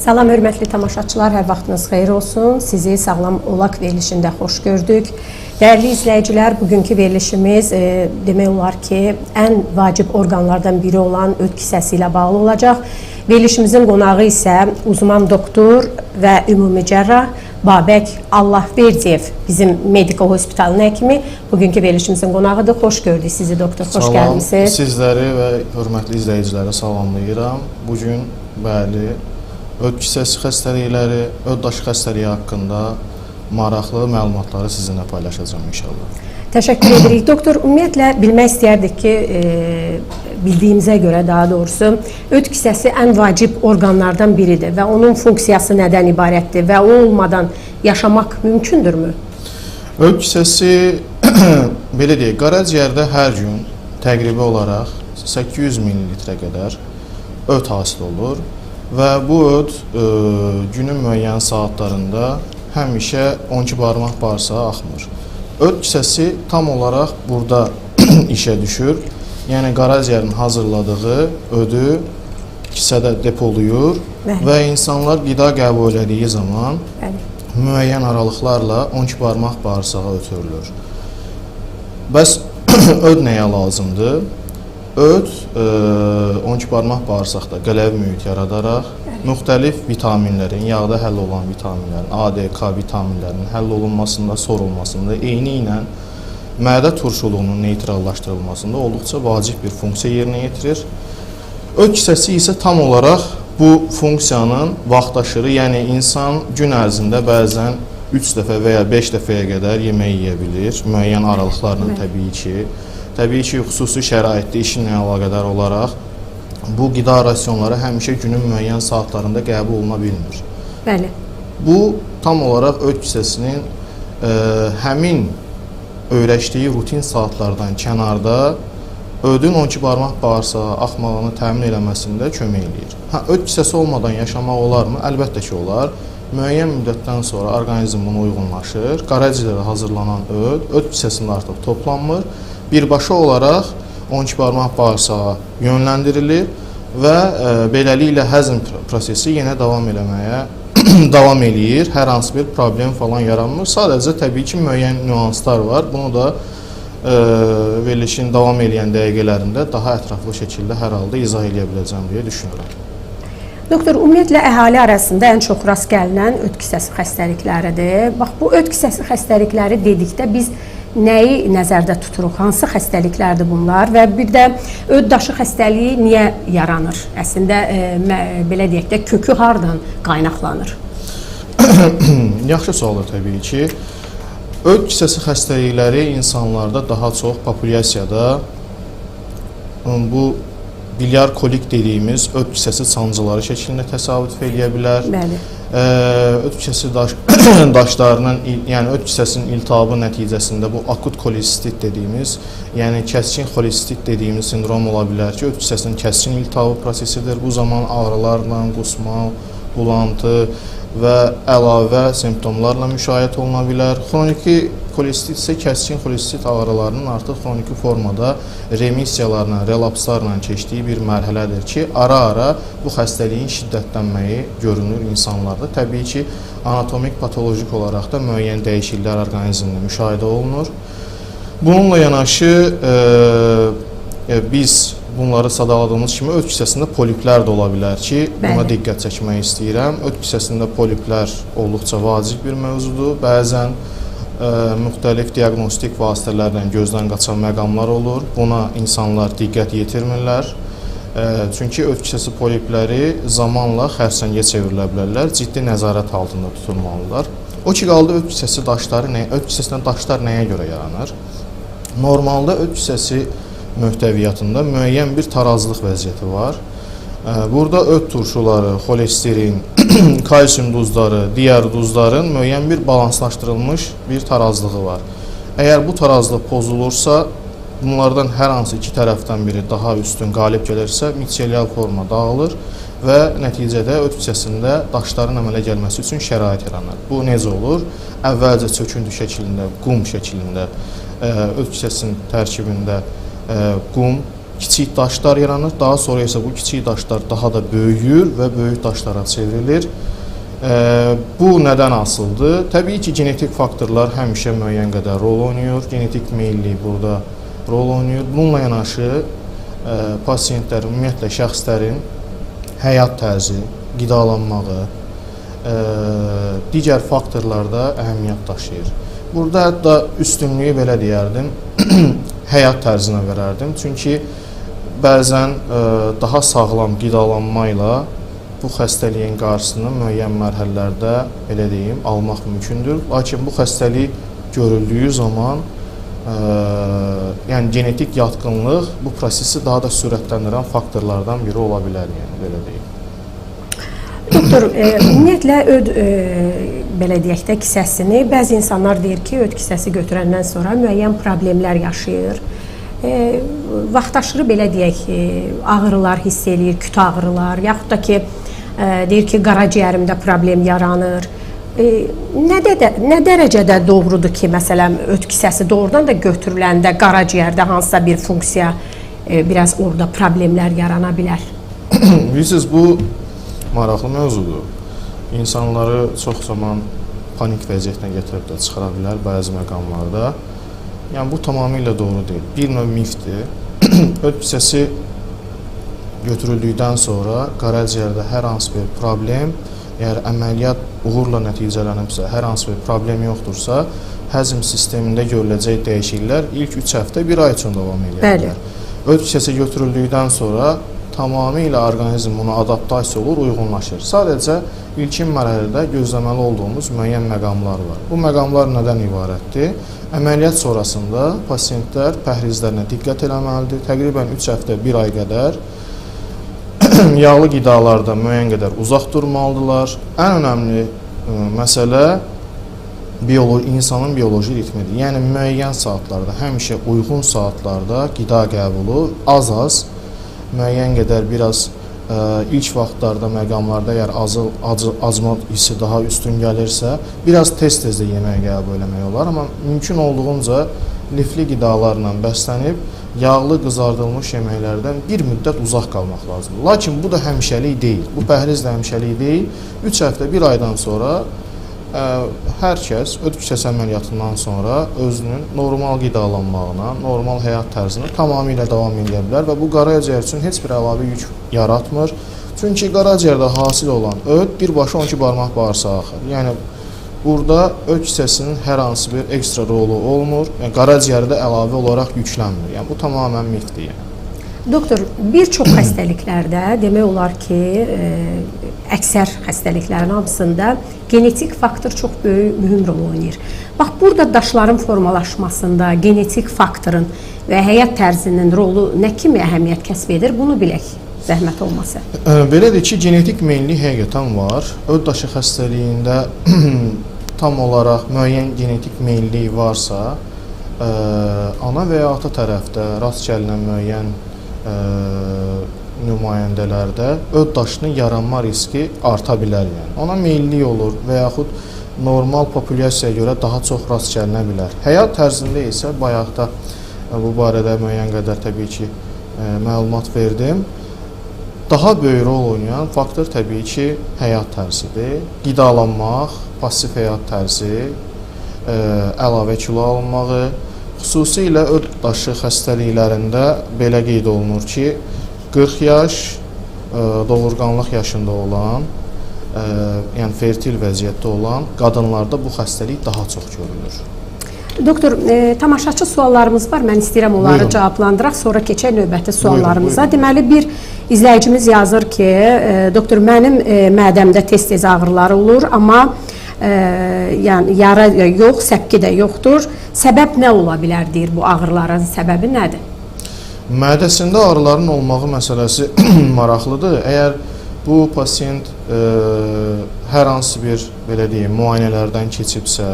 Salam, hörmətli tamaşaçılar, hər vaxtınız xeyir olsun. Sizi Sağlam Olaq verilişində xoş gördük. Dəyərli izləyicilər, bugünkü verilişimiz demək olar ki, ən vacib orqanlardan biri olan öd kisəsi ilə bağlı olacaq. Verilişimizin qonağı isə uzman doktor və ümumi cərrah Babək Allahverdiyev, bizim Medika Hospitalının həkimi. Bugünkü verilişimizin qonağıdır. Xoş gördük sizi doktor, xoş gəlmişsiniz. Sizləri və hörmətli izləyiciləri salamlayıram. Bugün bəli, öd kisəsi xəstəlikləri, öd daşı xəstəliyi haqqında maraqlı məlumatları sizinlə paylaşacağım inşallah. Təşəkkür edirik. Doktor, ümumiyyətlə bilmək istəyərdik ki, bildiyimizə görə daha doğrusu, öd kisəsi ən vacib orqanlardan biridir və onun funksiyası nədən ibarətdir və o olmadan yaşamaq mümkündürmü? Öd kisəsi, belə deyək, qaraciyərdə hər gün təqribi olaraq 800 ml qədər öd hasil olur və bu öd günün müəyyən saatlarında həmişə 12 barmaq bağırsağa axmır. Öd kisəsi tam olaraq burada işə düşür. Yəni, qaraciyərin hazırladığı ödü kisədə depoluyur və insanlar qida qəbul etdiyi zaman müəyyən aralıqlarla 12 barmaq bağırsağa ötürülür. Bəs öd nəyə lazımdır? Öd 12 barmaq bağırsaqda qələvi mühit yaradaraq müxtəlif vitaminlərin, yağda həll olan vitaminlərin, A, D, K vitaminlərinin həll olunmasında, sorulmasında, eyni ilə mədə turşuluğunun neytrallaşdırılmasında olduqca vacib bir funksiya yerinə yetirir. Öd kisəsi isə tam olaraq bu funksiyanın vaxtaşırı, yəni insan gün ərzində bəzən 3 dəfə və ya 5 dəfəyə qədər yemək yeyə bilir, müəyyən aralıqlarla təbii ki. Təbii ki, xüsusi şəraitdə işinlə əlaqədar olaraq bu qida rasionları həmişə günün müəyyən saatlarında qəbul oluna bilmir. Bəli. Bu, tam olaraq öd kisəsinin həmin öyrəşdiyi rutin saatlardan kənarda ödün 12 barmaq bağırsağa axmağını təmin eləməsində kömək eləyir. Öd kisəsi olmadan yaşamaq olarmı? Əlbəttə ki, olar. Müəyyən müddətdən sonra orqanizm buna uyğunlaşır. Qaraciyərdə hazırlanan öd kisəsində artıq toplanmır. Birbaşa olaraq 12 barmaq bağırsağa yönləndirilir və beləliklə həzm prosesi yenə davam eləyir. Hər hansı bir problem falan yaranmır. Sadəcə təbii ki, müəyyən nüanslar var. Bunu da verilişin davam edən dəqiqələrində daha ətraflı şəkildə hər halda izah edə biləcəm deyə düşünürəm. Doktor, ümumiyyətlə əhali arasında ən çox rast gəlinən öd kisəsi xəstəlikləridir. Bax, bu öd kisəsi xəstəlikləri dedikdə biz nəyi nəzərdə tuturuq? Hansı xəstəliklərdir bunlar və bir də öd daşı xəstəliyi niyə yaranır? Əslində, belə deyək də, kökü hardan qaynaqlanır? Yaxşı sualdır təbii ki. Öd kisəsi xəstəlikləri insanlarda daha çox populyasiyada bu bilyar kolik dediyimiz öd kisəsi sancıları şəklində təsadüf edə bilər. Bəli. Öd kisəsi daşlarının, yəni öd kisəsinin iltihabı nəticəsində bu akut kolesistit dediyimiz, yəni kəskin kolesistit dediyimiz sindrom ola bilər ki, öd kisəsinin kəskin iltihabı prosesidir. Bu zaman ağrılarla, qusma, bulantı və əlavə simptomlarla müşahidə oluna bilər. Xroniki kolesistit isə kəskin kolesistit ağrılarının artıq xroniki formada remissiyalarla, relapslarla keçdiyi bir mərhələdir ki, ara-ara bu xəstəliyin şiddətlənməyi görünür insanlarda. Təbii ki, anatomik, patolojik olaraq da müəyyən dəyişikliklər orqanizmdə müşahidə olunur. Bununla yanaşı, biz bunları sadaladığımız kimi öd kisəsində poliplər də ola bilər ki, buna diqqət çəkmək istəyirəm. Öd kisəsində poliplər olduqca vacib bir mövzudur. Bəzən müxtəlif diaqnostik vasitələrlə gözdən qaçan məqamlar olur. Buna insanlar diqqət yetirmirlər. Çünki öd kisəsi polipləri zamanla xərçəngə çevrilə bilərlər, ciddi nəzarət altında tutulmalıdırlar. O ki, qaldı öd kisəsi daşları, öd kisəsindən daşlar nəyə görə yaranır? Normalda öd kisəsi möhtəviyyatında müəyyən bir tarazlıq vəziyyəti var. Burada öd turşuları, xolesterin, kalsium duzları, digər duzların müəyyən bir balanslaşdırılmış bir tarazlığı var. Əgər bu tarazlıq pozulursa, bunlardan hər hansı iki tərəfdən biri daha üstün qalib gəlirsə, mitselial forma dağılır və nəticədə öd kisəsində daşların əmələ gəlməsi üçün şərait yaranır. Bu necə olur? Əvvəlcə çöküntü şəklində, qum şəklində öd kisəsinin tərkibində qum kiçik daşlar yaranır. Daha sonra isə bu kiçik daşlar daha da böyüyür və böyük daşlara çevrilir. Bu nədən asılıdır? Təbii ki, genetik faktorlar həmişə müəyyən qədər rol oynayır. Genetik meyillik burada rol oynayır. Bununla yanaşı pasiyentlərin, ümumiyyətlə şəxslərin həyat tərzi, qidalanmağı, digər faktorlar da əhəmiyyət daşıyır. Burada hətta üstünlüyü belə deyərdim, həyat tərzinə verərdim. Çünki bəzən daha sağlam qidalanma ilə bu xəstəliyin qarşısını müəyyən mərhələlərdə, belə deyim, almaq mümkündür. Lakin bu xəstəlik görüldüyü zaman, yəni genetik yatqınlıq bu prosesi daha da sürətləndirən faktorlardan biri ola bilər, yəni belə deyim. Doktor, ümumiyyətlə öd belə deyək də kisəsini bəzi insanlar deyir ki, öd kisəsi götürəndən sonra müəyyən problemlər yaşayır. Vaxtaşırı belə deyək, ağrılar hiss eləyir, küt ağrılar, yaxud da ki, deyir ki, qaraciyərimdə problem yaranır. Nə dərəcədə doğrudur ki, məsələn, öd kisəsi doğrudan da götürüləndə qaraciyərdə hansısa bir funksiya, biraz orada problemlər yarana bilər? Bilirsiniz, bu maraqlı mövzudur. İnsanları çox zaman panik vəziyyətinə gətirib də çıxara bilər bəzi məqamlarda. Yəni, bu tamamilə doğru deyil. Bir növ mifdir. Öd kisəsi götürüldükdən sonra qaraciyərdə hər hansı bir problem, əgər əməliyyat uğurla nəticələnibsə, hər hansı bir problem yoxdursa, həzm sistemində görüləcək dəyişikliklər ilk 3 həftə, 1 ay üçün davam edə bilər. Öd kisəsi götürüldükdən sonra tamamilə orqanizm buna adaptasiya olur, uyğunlaşır. Sadəcə ilkin mərhələdə gözləməli olduğumuz müəyyən məqamlar var. Bu məqamlar nədən ibarətdir? Əməliyyat sonrasında pasiyentlər pəhrizlərinə diqqət eləməlidir. Təqribən 3 həftə, 1 ay qədər yağlı qidalardan müəyyən qədər uzaq durmalıdırlar. Ən önəmli məsələ insanın bioloji ritmidir. Yəni, müəyyən saatlarda, həmişə uyğun saatlarda qida qəbulu az-az, müəyyən qədər biraz ilk vaxtlarda, məqamlarda əgər acma hissi daha üstün gəlirsə, biraz tez-tez də yemək qəbul eləmək olar. Amma mümkün olduğunca lifli qidalarla bəslənib, yağlı, qızardılmış yeməklərdən bir müddət uzaq qalmaq lazımdır. Lakin bu da həmişəlik deyil. Bu pəhriz də həmişəlik deyil. 3 həftə, 1 aydan sonra hər kəs öd kisəsi əməliyyatından sonra özünün normal qidalanmağına, normal həyat tərzinə tamamilə davam edə bilər və bu qaraciyər üçün heç bir əlavə yük yaratmır. Çünki qaraciyərdə hasil olan öd birbaşa 12 barmaq bağırsağı axır. Yəni, burada öd kisəsinin hər hansı bir ekstra rolu olmur, yəni qaraciyərdə əlavə olaraq yüklənmir. Yəni, bu tamamən mifdir. Yəni. Doktor, bir çox xəstəliklərdə demək olar ki, əksər xəstəliklərin hamısında genetik faktor çox böyük, mühüm rol oynayır. Bax, burada daşların formalaşmasında genetik faktorun və həyat tərzinin rolu nə kimi əhəmiyyət kəsb edir? Bunu bilək, zəhmət olmasa. Belədir ki, genetik meyillik həqiqətən var. Öd daşı xəstəliyində tam olaraq müəyyən genetik meyillik varsa, ana və ya ata tərəfdə rast gəlinən müəyyən nümayəndələrdə öd daşının yaranma riski arta bilər. Yəni. Ona meyillik olur və yaxud normal populyasiyaya görə daha çox rast gəlinə bilər. Həyat tərzində isə bayaqda bu barədə müəyyən qədər təbii ki, məlumat verdim. Daha böyük rol oynayan faktor təbii ki, həyat tərzidir. Qidalanmaq, pasiv həyat tərzi, əlavə kilo alınmağı, xüsusilə öd daşı xəstəliklərində belə qeyd olunur ki, 40 yaş, doğurğanlıq yaşında olan, yəni fertil vəziyyətdə olan qadınlarda bu xəstəlik daha çox görülür. Doktor, tamaşaçı suallarımız var. Mən istəyirəm onları cavablandıraq, sonra keçək növbəti suallarımıza. Deməli, bir izləyicimiz yazır ki, doktor, mənim mədəmdə tez-tez ağrılar olur, amma yəni yara yox, səpki də yoxdur. Səbəb nə ola bilər, deyir, bu ağrıların səbəbi nədir? Mədəsində ağrıların olmağı məsələsi maraqlıdır. Əgər bu pasiyent hər hansı bir, belə deyim, müayinələrdən keçibsə,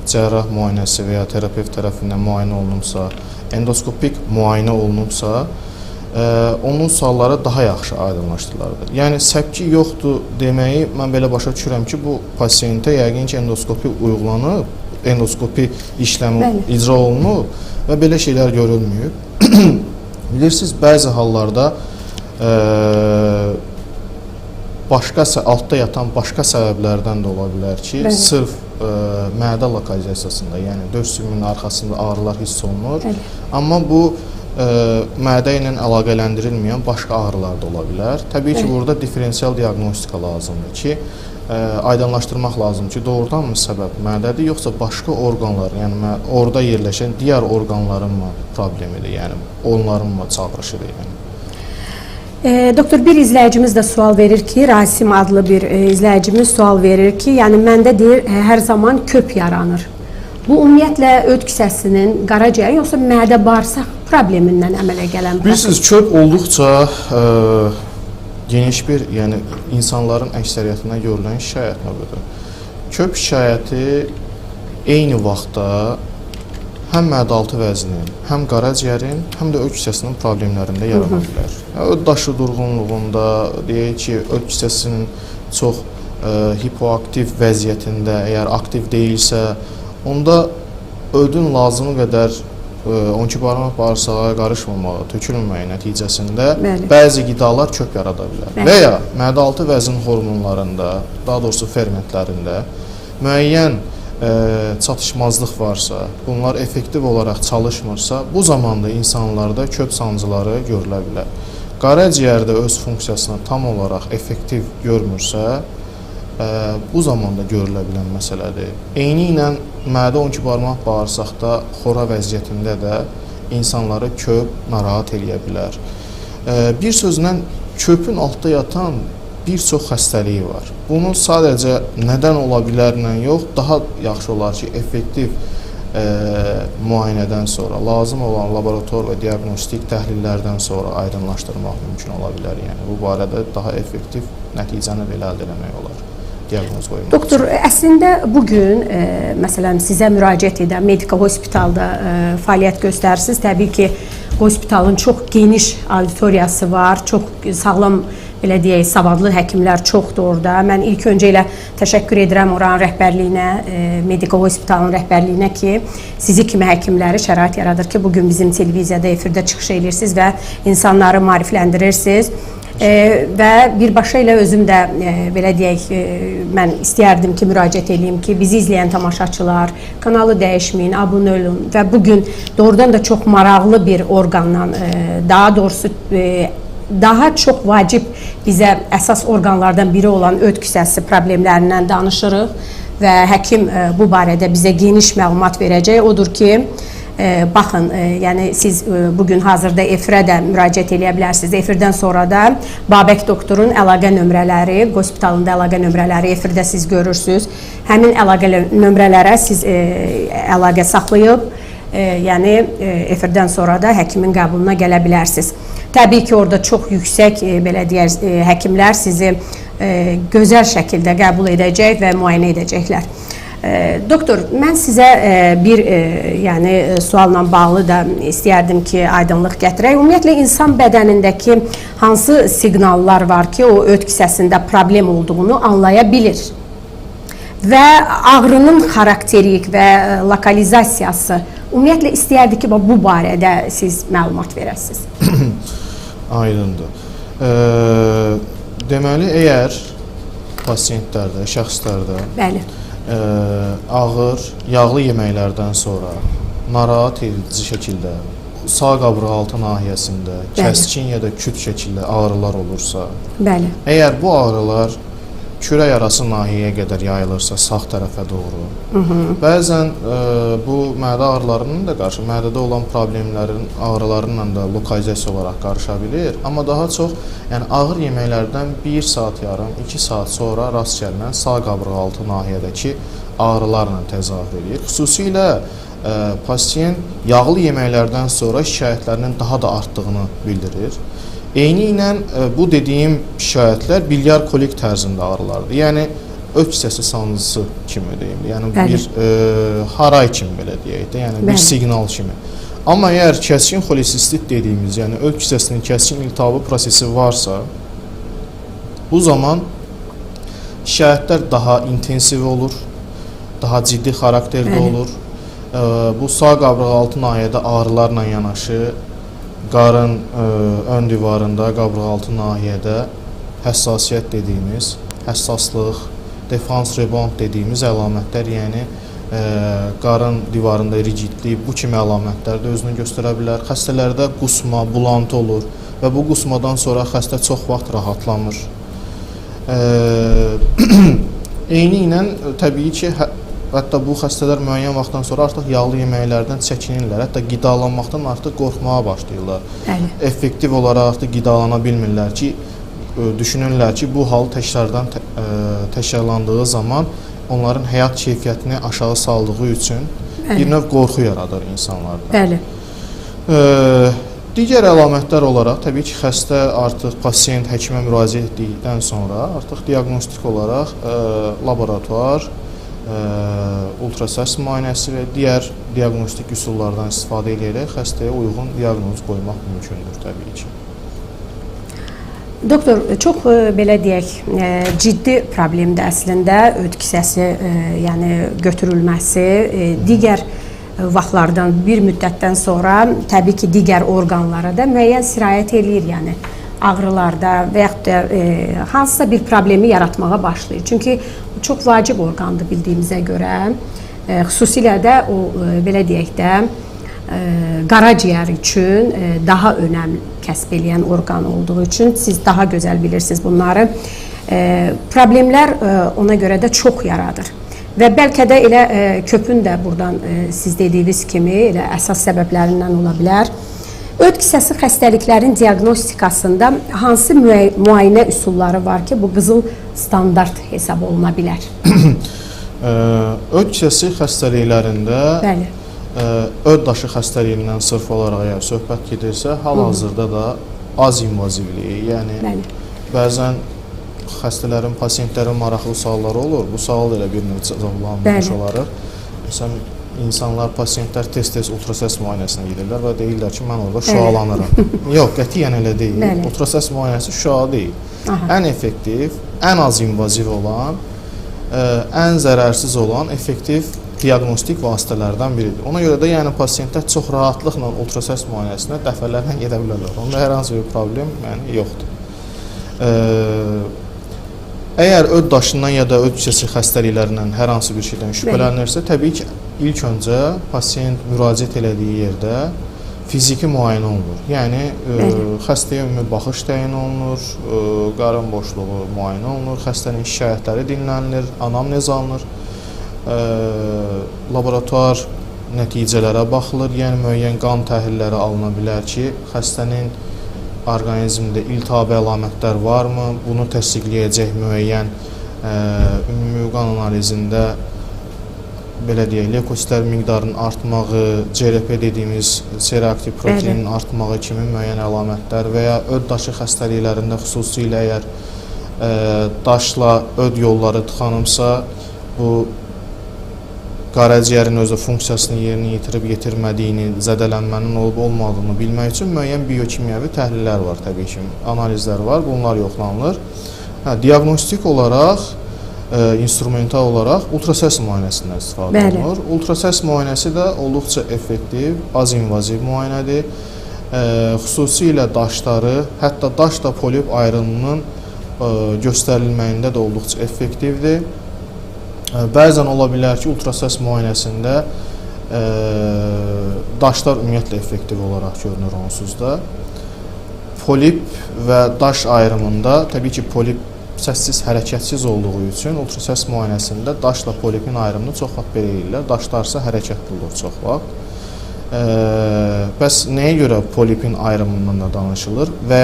cərrah müayinəsi və ya terapevt tərəfindən müayinə olunubsa, endoskopik müayinə olunubsa, onun sualları daha yaxşı aydınlaşdırılır. Yəni, səpki yoxdur deməyi mən belə başa düşürəm ki, bu pasiyentə yəqin ki, endoskopi uyğulanıb, endoskopi işləmi icra olunub və belə şeylər görülməyib. Bilirsiniz, bəzi hallarda altda yatan başqa səbəblərdən də ola bilər ki, Bəli. sırf mədə lokalizasiyasında, yəni döş sümüyünün arxasında ağrılar hiss olunur. Bəli. Amma bu mədə ilə əlaqələndirilməyən başqa ağrılar da ola bilər. Təbii ki, Bəli. burada diferensial diaqnostika lazımdır ki, aydınlaşdırmaq lazım ki, doğrudanmı səbəb mədədir, yoxsa başqa orqanlar, yəni orada yerləşən digər orqanların mı problemidir, yəni onların mı çağrışıdır, yəni. Doktor, bir izləyicimiz də sual verir ki, Rasim adlı bir izləyicimiz sual verir ki, yəni məndə deyir, hər zaman köp yaranır. Bu ümumiyyətlə öd kisəsinin, qaraciyər yoxsa mədə bağırsaq problemindən əmələ gələn? Bilirsiniz, köp olduqca geniş bir, yəni insanların əksəriyyətinə görülən şikayət növüdür. Köp şikayəti eyni vaxtda həm mədəaltı vəzinin, həm qaraciyərin, həm də öd kisəsinin problemlərində yarana bilər. Öd daşı durğunluğunda, deyək ki, öd kisəsinin çox hipoaktiv vəziyyətində, əgər aktiv deyilsə, onda ödün lazımı qədər 12 barmaq bağırsağa qarışmamağı, tökülməməyi nəticəsində Bəli. bəzi qidalar köp yarada bilər. Bəli. Və ya mədəaltı vəzin hormonlarında, daha doğrusu fermentlərində müəyyən çatışmazlıq varsa, bunlar effektiv olaraq çalışmırsa, bu zamanda insanlarda köp sancıları görülə bilər. Qaraciyərdə öz funksiyasını tam olaraq effektiv görmürsə, bu zamanda görülə bilən məsələdir. Eyni ilə mədə 12 barmaq bağırsaqda xora vəziyyətində də insanları köp narahat eləyə bilər. Bir sözlə, köpün altda yatan bir çox xəstəliyi var. Bunu sadəcə nədən ola bilərlə yox, daha yaxşı olar ki, effektiv müayinədən sonra, lazım olan laborator və diaqnostik təhlillərdən sonra aydınlaşdırmaq mümkün ola bilər. Yəni, bu barədə daha effektiv nəticəni belə əldə etmək olar. Doktor, əslində bugün məsələn sizə müraciət edən medika hospitalda fəaliyyət göstərirsiniz. Təbii ki, hospitalın çox geniş auditoriyası var, çox sağlam, belə deyək, savadlı həkimlər çoxdur orada. Mən ilk öncə ilə təşəkkür edirəm oranın rəhbərliyinə, medika hospitalın rəhbərliyinə ki, sizi kimi həkimləri şərait yaradır ki, bugün bizim televiziyada efirdə çıxış edirsiniz və insanları maarifləndirirsiniz. Və birbaşa ilə özüm də belə deyək, mən istəyərdim ki, müraciət edeyim ki, bizi izləyən tamaşaçılar kanalı dəyişməyin, abunə olun və bugün doğrudan da çox maraqlı bir orqandan, daha doğrusu daha çox vacib bizə əsas orqanlardan biri olan öd kisəsi problemlərindən danışırıq və həkim bu barədə bizə geniş məlumat verəcək. Odur ki, baxın, yəni siz bugün hazırda efirə də müraciət edə bilərsiniz. Efirdən sonra da Babək doktorun əlaqə nömrələri, hospitalında əlaqə nömrələri efirdə siz görürsünüz. Həmin əlaqə nömrələrə siz əlaqə saxlayıb, yəni efirdən sonra da həkimin qəbuluna gələ bilərsiniz. Təbii ki, orada çox yüksək, belə deyək, həkimlər sizi gözəl şəkildə qəbul edəcək və müayinə edəcəklər. Doktor, mən sizə bir sualla bağlı da istəyərdim ki, aydınlıq gətirək. Ümumiyyətlə, insan bədənindəki hansı siqnallar var ki, o öd kisəsində problem olduğunu anlaya bilir? Və ağrının xarakterik və lokalizasiyası, ümumiyyətlə istəyərdik ki, bu barədə siz məlumat verəsiniz. Aydındır. Deməli, əgər pasiyentlərdə, şəxslərdə Bəli. Ağır, yağlı yeməklərdən sonra narahat edici şəkildə sağ qabırğaltı nahiyəsində kəskin ya da küt şəkildə ağrılar olursa, Bəli. əgər bu ağrılar kürək arası nahiyəyə qədər yayılırsa sağ tərəfə doğru, bəzən bu mədə ağrılarının da qarşı, mədədə olan problemlərin ağrılarla da lokalizasiya olaraq qarışa bilir. Amma daha çox ağır yeməklərdən 1 saat yarım, 2 saat sonra rast gəlinən sağ qabırğaltı nahiyədəki ağrılarla təzahür edir. Xüsusilə pasiyent yağlı yeməklərdən sonra şikayətlərinin daha da artdığını bildirir. Eyni ilə bu dediyim şikayətlər biliar kolik tərzində ağrılardır. Yəni, öd kisəsi sancısı kimi deyim, yəni bir haray kimi belə deyək də, yəni bir siqnal kimi. Amma əgər kəskin xolesistit dediyimiz, yəni öd kisəsinin kəskin iltihabı prosesi varsa, bu zaman şikayətlər daha intensiv olur, daha ciddi xarakterdə olur. Bu sağ qabırğaltı nahiyədə ağrılarla yanaşı qarın ön divarında, qabırğaltı nahiyədə həssasiyyət dediyimiz, həssaslıq, defans rebound dediyimiz əlamətlər, yəni qarın divarında rigidlik, bu kimi əlamətlər də özünü göstərə bilər. Xəstələrdə qusma, bulantı olur və bu qusmadan sonra xəstə çox vaxt rahatlamır. Eyni ilə təbii ki, hətta bu xəstələr müəyyən vaxtdan sonra artıq yağlı yeməklərdən çəkinirlər, hətta qidalanmaqdan artıq qorxmağa başlayırlar. Bəli. Effektiv olaraq artıq qidalana bilmirlər ki, düşünürlər ki, bu hal təkrarlandığı zaman onların həyat keyfiyyətini aşağı saldığı üçün bir növ qorxu yaradır insanlarda. Bəli. Digər əlamətlər olaraq, təbii ki, xəstə artıq pasiyent həkimə müraciət etdikdən sonra artıq diaqnostik olaraq laboratuar, ultrasəs müayinəsi və digər diaqnostik üsullardan istifadə edərək xəstəyə uyğun diaqnoz qoymaq mümkündür təbii ki. Doktor, çox belə deyək, ciddi problemdir əslində öd kisəsi, yəni götürülməsi, digər vaxtlardan bir müddətdən sonra təbii ki, digər orqanlara da müəyyən sirayət eləyir, yəni ağrılarda və yaxud da hansısa bir problemi yaratmağa başlayır. Çünki çox vacib orqandır bildiyimizə görə, xüsusilə də o, belə deyək də, qaraciyər üçün daha önəm kəsb eləyən orqan olduğu üçün siz daha gözəl bilirsiniz bunları. Problemlər ona görə də çox yaradır. Və bəlkə də elə köpün də buradan siz dediyiniz kimi elə əsas səbəblərindən ola bilər. Öd kisəsi xəstəliklərin diaqnostikasında hansı müayinə üsulları var ki, bu qızıl standart hesab oluna bilər? Öd kisəsi xəstəliklərində öd daşı xəstəliyindən sırf olaraq əgər söhbət gedirsə, hal-hazırda da az invazivliyi, yəni bəzən xəstələrin, pasiyentlərin maraqlı sualları olur. Bu sual elə bir növ cavablanmış olaraq. Məsələn, insanlar, pasiyentlər tez-tez ultrasəs müayinəsinə gedirlər və deyirlər ki, mən orada şüalanıram. Yox, qətiyyən elə deyil. Ultrasəs müayinəsi şüa deyil. Ən effektiv, ən az invaziv olan, ən zərərsiz olan effektiv diaqnostik vasitələrdən biridir. Ona görə də yəni pasiyentlər çox rahatlıqla ultrasəs müayinəsinə dəfələrlə gedə bilərlər. Onda hər hansı bir problem yoxdur. Əgər öd daşından ya da öd kisəsi xəstəliklərindən hər hansı bir şeydən şübhələnirsə, təbii ki, ilk öncə pasiyent müraciət elədiyi yerdə fiziki müayinə olunur. Yəni, xəstəyə ümumi baxış təyin olunur, qarın boşluğu müayinə olunur, xəstənin şikayətləri dinlənilir, anamnez alınır, laboratuar nəticələrə baxılır, yəni müəyyən qan təhlilləri alına bilər ki, xəstənin orqanizmdə iltihabi əlamətlər varmı, bunu təsdiqləyəcək müəyyən ümumi qan analizində belə deyək, leykositlər miqdarının artmağı, CRP dediyimiz C-reaktiv proteinin artmağı kimi müəyyən əlamətlər və ya öd daşı xəstəliklərində xüsusilə əgər daşla öd yolları tıxanımsa, bu qaraciyərin özü funksiyasını yerinə yetirib-yetirmədiyini, zədələnmənin olub-olmadığını bilmək üçün müəyyən biokimyəvi təhlillər var təbii ki, analizlər var, bunlar yoxlanılır. Diaqnostik olaraq, instrumental olaraq ultrasəs müayinəsindən istifadə olunur. Ultrasəs müayinəsi də olduqca effektiv, az invaziv müayinədir. Xüsusilə daşları, hətta daşla polip ayrımının göstərilməyində də olduqca effektivdir. Bəzən ola bilər ki, ultrasəs müayinəsində daşlar ümumiyyətlə effektiv olaraq görünür onsuz da. Polip və daş ayrımında, təbii ki, polip səssiz, hərəkətsiz olduğu üçün ultrasəs müayinəsində daşla polipin ayrımını çox vaxt belə edirlər. Daşlarsa hərəkətli olur çox vaxt. Bəs nəyə görə polipin ayrımından da danışılır və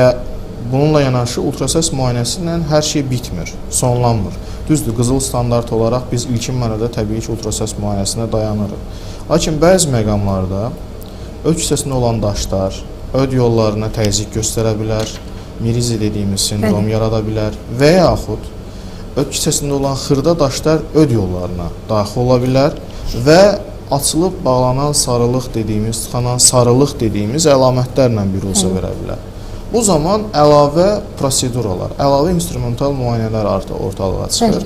bununla yanaşı ultrasəs müayinəsi ilə hər şey bitmir, sonlanmır. Düzdür, qızıl standart olaraq biz ilkin mərhələdə təbii ki, ultrasəs müayinəsinə dayanırıq. Lakin bəzi məqamlarda öd kisəsində olan daşlar öd yollarına təzyiq göstərə bilər, mirizi dediyimiz sindrom yarada bilər və yaxud öd kisəsində olan xırda daşlar öd yollarına daxil ola bilər və açılıb bağlanan sarılıq dediyimiz, tıxanan sarılıq dediyimiz əlamətlərlə biruzə verə bilər. Bu zaman əlavə proseduralar, əlavə instrumental müayinələr ortalığa çıxır.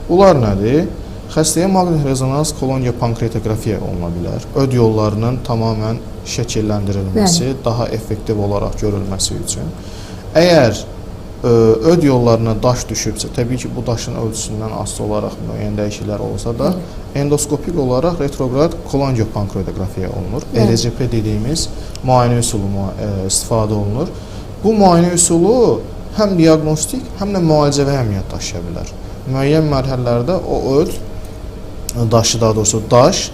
Bunlar nədir? Xəstəyə maqnit rezonans kolongiya pankreatografiya oluna bilər. Öd yollarının tamamilə şəkilləndirilməsi, daha effektiv olaraq görülməsi üçün. Əgər öd yollarına daş düşübsə, təbii ki, bu daşın ölçüsündən asılı olaraq müəyyən dəyişikliklər olsa da, endoskopik olaraq retrograd kolongiya pankreatografiya olunur. RCP dediyimiz müayinə üsulu istifadə olunur. Bu müayinə üsulu həm diaqnostik, həm də müalicəvi əhəmiyyət daşıya bilər. Müəyyən mərhələlərdə o öd daşı, daha doğrusu daş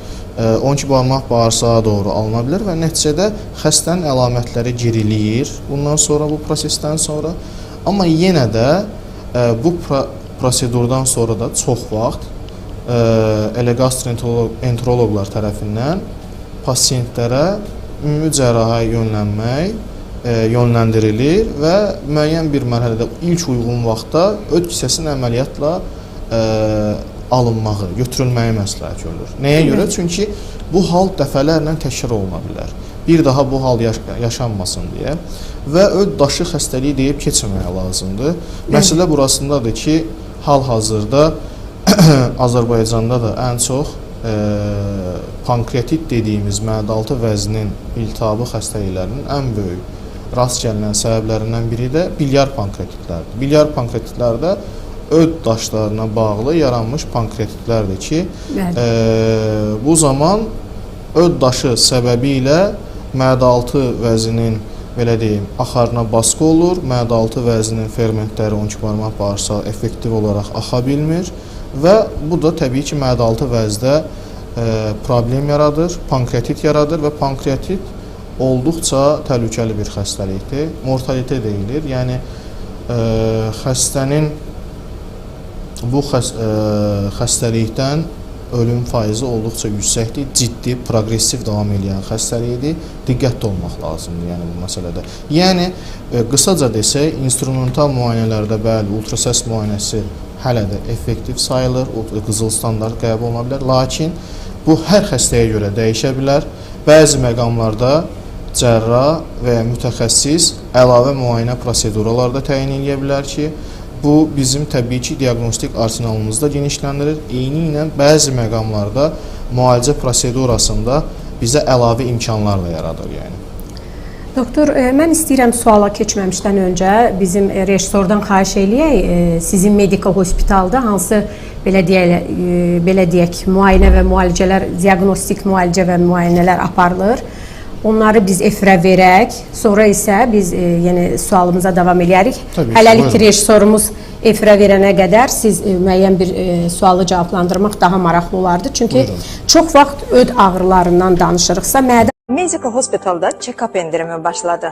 12 barmaq bağırsağa doğru alına bilər və nəticədə xəstənin əlamətləri geriləyir bundan sonra, bu prosesdən sonra. Amma yenə də bu prosedurdan sonra da çox vaxt elə gastroenteroloqlar tərəfindən pasiyentlərə ümumi cərrahiyyə yönləndirilir və müəyyən bir mərhələdə ilk uyğun vaxtda öd kisəsinin əməliyyatla alınmağı, götürülməyi məsləhət görülür. Nəyə görə? Çünki bu hal dəfələrlə təkrar oluna bilər. Bir daha bu hal yaşanmasın deyə və öd daşı xəstəliyi deyib keçməyə lazımdır. Məsələ burasındadır ki, hal-hazırda Azərbaycanda da ən çox pankreatit dediyimiz mədə-altı vəzinin iltihabı xəstəliklərinin ən böyük rast gəlinən səbəblərindən biri də biliar pankreatitlərdir. Biliar pankreatitlərdə öd daşlarına bağlı yaranmış pankreatitlərdir ki, bu zaman öd daşı səbəbilə mədə-altı vəzinin belə deyim, axarına baskı olur, mədə-altı vəzinin fermentləri 12 barmaq bağırsaq effektiv olaraq axa bilmir və bu da təbii ki, mədə-altı vəzdə problem yaradır, pankreatit yaradır və pankreatit olduqca təhlükəli bir xəstəlikdir, mortalite deyilir. Yəni, xəstənin bu xəstəlikdən ölüm faizi olduqca yüksəkdir, ciddi, progressiv davam edən xəstəlikdir, diqqətli olmaq lazımdır yəni bu məsələdə. Yəni, qısaca desək, instrumental müayinələrdə bəli, ultrasəs müayinəsi hələ də effektiv sayılır, qızıl standart qəbul oluna bilər, lakin bu hər xəstəyə görə dəyişə bilər. Bəzi məqamlarda cərrah və ya mütəxəssis əlavə müayinə proseduralarda təyin edə bilər ki, bu bizim təbii ki, diaqnostik arsenalımızda genişləndirir. Eyni ilə bəzi məqamlarda müalicə prosedurasında bizə əlavə imkanlar da yaradır. Yəni. Doktor, mən istəyirəm suala keçməmişdən öncə bizim rejissordan xahiş eləyək, sizin medika hospitalda hansı belə deyək müayinə və müalicələr, diaqnostik müalicə və müayinələr aparılır. Onları biz efirə verək, sonra isə biz sualımıza davam edərik. Hələlik rejissorumuz efirə verənə qədər siz müəyyən bir sualı cavablandırmaq daha maraqlı olardı. Çünki çox vaxt öd ağrılarından danışırıqsa, mədə... Medika hospitalda check-up endirimi başladı.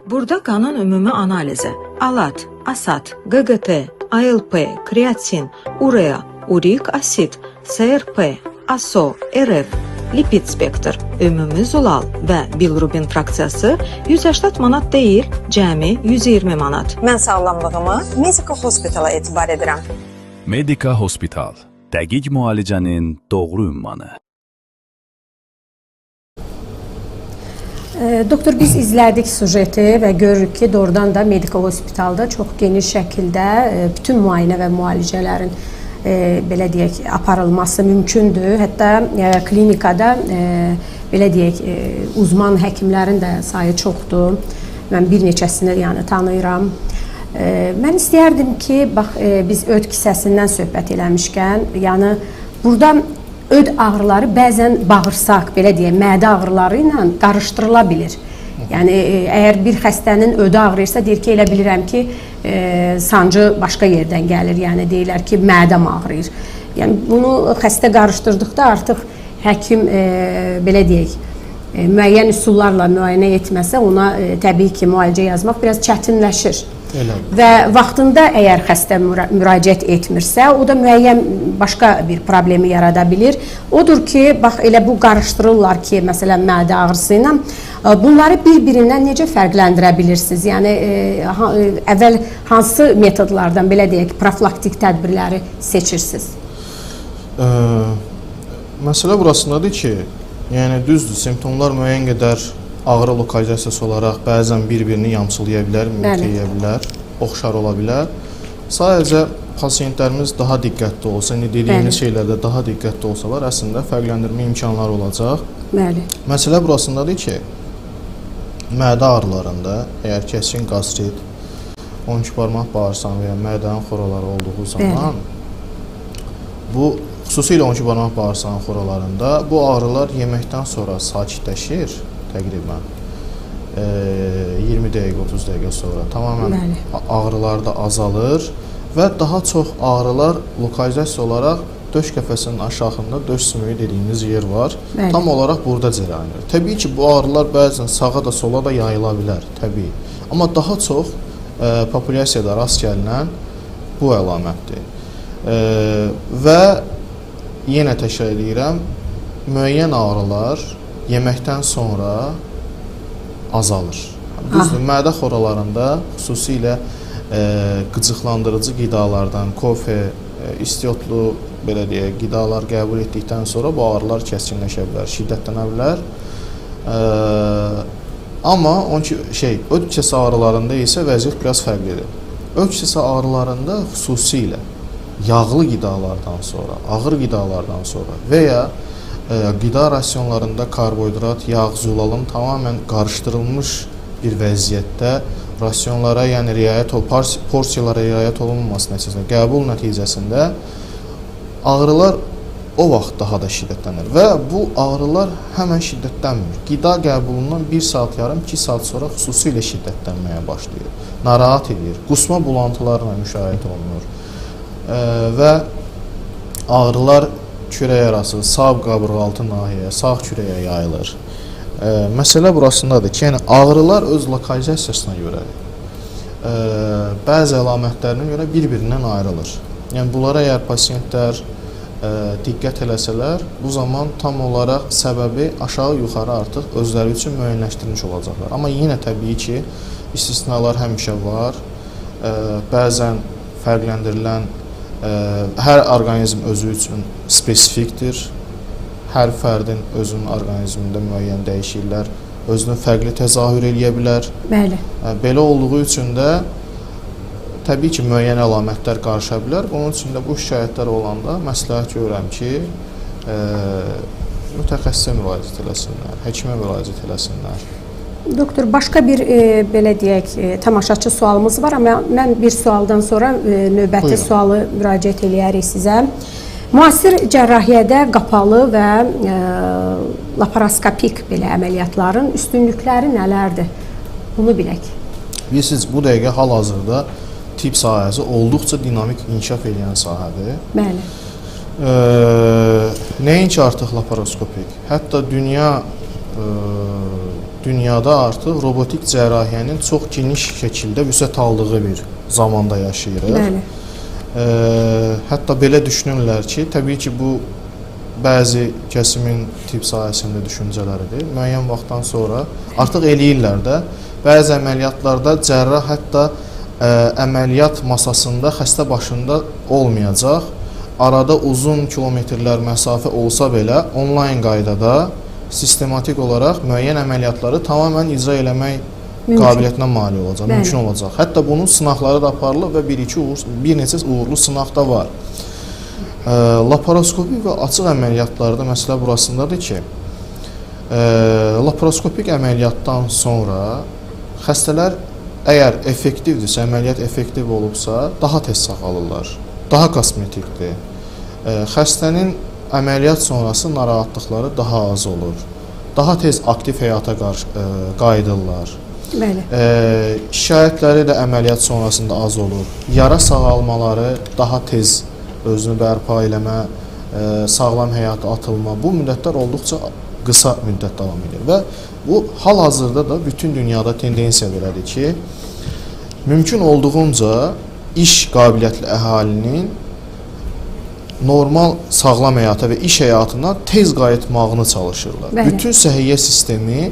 Burada qanın ümumi analizi, alat, asat, QGT, ALP, kreatin, urea, urik asid, SRP, ASO, RF, lipid spektr, ümumi zolal və bilirubin fraksiyası 180 manat deyil, cəmi 120 manat. Mən sağlamlığımı Medika hospitala etibar edirəm. Medika hospital, dəqiq müalicənin doğru ünvanı. Doktor, biz izlədik sujeti və görürük ki, doğrudan da medika hospitalda çox geniş şəkildə bütün müayinə və müalicələrin belə deyək, aparılması mümkündür. Hətta klinikada belə deyək, uzman həkimlərin də sayı çoxdur. Mən bir neçəsini tanıyıram. Mən istəyərdim ki, bax, biz öd kisəsindən söhbət eləmişkən, yəni burada öd ağrıları bəzən bağırsaq, belə deyək, mədə ağrıları ilə qarışdırıla bilir. Yəni, əgər bir xəstənin ödü ağrıyırsa, deyir ki, elə bilirəm ki, sancı başqa yerdən gəlir, yəni deyirlər ki, mədəm ağrıyır. Yəni, bunu xəstə qarışdırdıqda artıq həkim, belə deyək, müəyyən üsullarla müayinə etməsə, ona təbii ki, müalicə yazmaq biraz çətinləşir. Və vaxtında əgər xəstə müraciət etmirsə, o da müəyyən başqa bir problemi yarada bilir. Odur ki, bax, elə bu qarışdırırlar ki, məsələn, mədə ağrısı ilə bunları bir-birindən necə fərqləndirə bilirsiniz? Yəni, əvvəl hansı metodlardan, belə deyək, profilaktik tədbirləri seçirsiniz? Məsələ burasındadır ki, yəni düzdür, simptomlar müəyyən qədər ağrı lokalizasiyası olaraq bəzən bir-birini yamsılaya bilər, mümkün bilər, oxşar ola bilər. Sadəcə pasientlərimiz daha diqqətli olsa, indi dediyimiz şeylərdə daha diqqətli olsalar, əslində fərqləndirmə imkanları olacaq. Bəli. Məsələ burasındadır ki, mədə ağrılarında, əgər kəskin qastrit, 12 barmaq bağırsan və ya mədənin xoraları olduğu zaman, bu xüsusilə 12 barmaq bağırsan xoralarında bu ağrılar yeməkdən sonra sakitləşir təqribən 20 dəqiqə, 30 dəqiqə sonra tamamilə ağrılar da azalır və daha çox ağrılar lokalizasiya olaraq döş qəfəsinin aşağısında döş sümüyü dediyimiz yer var. Tam olaraq burada cərəyan edir. Təbii ki, bu ağrılar bəzən sağa da sola da yayıla bilər, təbii. Amma daha çox populyasiyada rast gəlinən bu əlamətdir. Və yenə təkrar edirəm, müəyyən ağrılar yeməkdən sonra azalır. Düzdür, mədə xoralarında xüsusilə qıcıqlandırıcı qidalardan, kofe, istiotlu belə deyək, qidalar qəbul etdikdən sonra bu ağrılar kəskinləşə bilər, şiddətlənə bilər. Amma öd kisəsi ağrılarında isə vəziyyət biraz fərqlidir. Öd kisəsi ağrılarında xüsusilə yağlı qidalardan sonra, ağır qidalardan sonra və ya qida rasionlarında karbohidrat, yağ, zulalın tamamən qarışdırılmış bir vəziyyətdə rasionlara, yəni porsiyalara riayət olunmaması nəticəsində, qəbul nəticəsində ağrılar o vaxt daha da şiddətlənir və bu ağrılar həmən şiddətlənmir. Qida qəbulundan 1 saat yarım, 2 saat sonra xüsusilə şiddətlənməyə başlayır. Narahat edir, qusma bulantılarla müşahidə olunur və ağrılar kürək arası, sağ qabırğaltı nahiyyə, sağ kürəyə yayılır. Məsələ burasındadır ki, yəni ağrılar öz lokalizasiyasına görə, bəzi əlamətlərinə görə bir-birindən ayrılır. Yəni bunlara əgər pasiyentlər diqqət eləsələr, bu zaman tam olaraq səbəbi aşağı-yuxarı artıq özləri üçün müəyyənləşdirmiş olacaqlar. Amma yenə təbii ki, istisnalar həmişə var. Bəzən fərqləndirilən hər orqanizm özü üçün spesifikdir. Hər fərdin özünün orqanizmində müəyyən dəyişikliklər özünü fərqli təzahür edə bilər. Bəli. Belə olduğu üçün də təbii ki, müəyyən əlamətlər qarışa bilər. Bunun üçün də bu şikayətlər olanda məsləhət görürəm ki, mütəxəssisə müraciət eləsinlər, həkimə müraciət eləsinlər. Doktor, başqa bir belə deyək, tamaşaçı sualımız var, amma mən bir sualdan sonra növbəti sualı müraciət eləyərik sizə. Müasir cərrahiyyədə qapalı və laparoskopik belə əməliyyatların üstünlükləri nələrdir? Bunu bilək. Bilirsiniz, bu dəqiqə hal-hazırda tibb sahəsi olduqca dinamik inkişaf edən sahədir. Bəli. Nəinki artıq laparoskopik, hətta dünyada artıq robotik cərrahiyyənin çox geniş şəkildə vüsət aldığı bir zamanda yaşayırıq. Bəli. Hətta belə düşünürlər ki, təbii ki, bu bəzi kəsimin tibb sahəsində düşüncələridir. Müəyyən vaxtdan sonra artıq eləyirlər də. Bəzi əməliyyatlarda cərrah hətta əməliyyat masasında, xəstə başında olmayacaq. Arada uzun kilometrlər məsafə olsa belə, onlayn qaydada sistematik olaraq müəyyən əməliyyatları tamamən icra eləmək qabiliyyətinə malik olacaq, mümkün olacaq. Hətta bunun sınaqları da aparılıb və bir neçə uğurlu sınaq da var. Laparoskopik və açıq əməliyyatlarda məsələ burasındadır ki, laparoskopik əməliyyatdan sonra xəstələr əgər effektivdirsə, əməliyyat effektiv olubsa, daha tez sağalırlar, daha kosmetikdir. Xəstənin əməliyyat sonrası narahatlıqları daha az olur, daha tez aktiv həyata qayıdırlar. Bəli. Şikayətləri də əməliyyat sonrasında az olur. Yara sağalmaları daha tez özünü bərpa eləmə, sağlam həyata atılma, bu müddətlər olduqca qısa müddət davam edir və bu hal-hazırda da bütün dünyada tendensiya belədir ki, mümkün olduğunca iş qabiliyyətli əhalinin normal sağlam həyata və iş həyatına tez qayıtmağını çalışırlar. Bəli. Bütün səhiyyə sistemi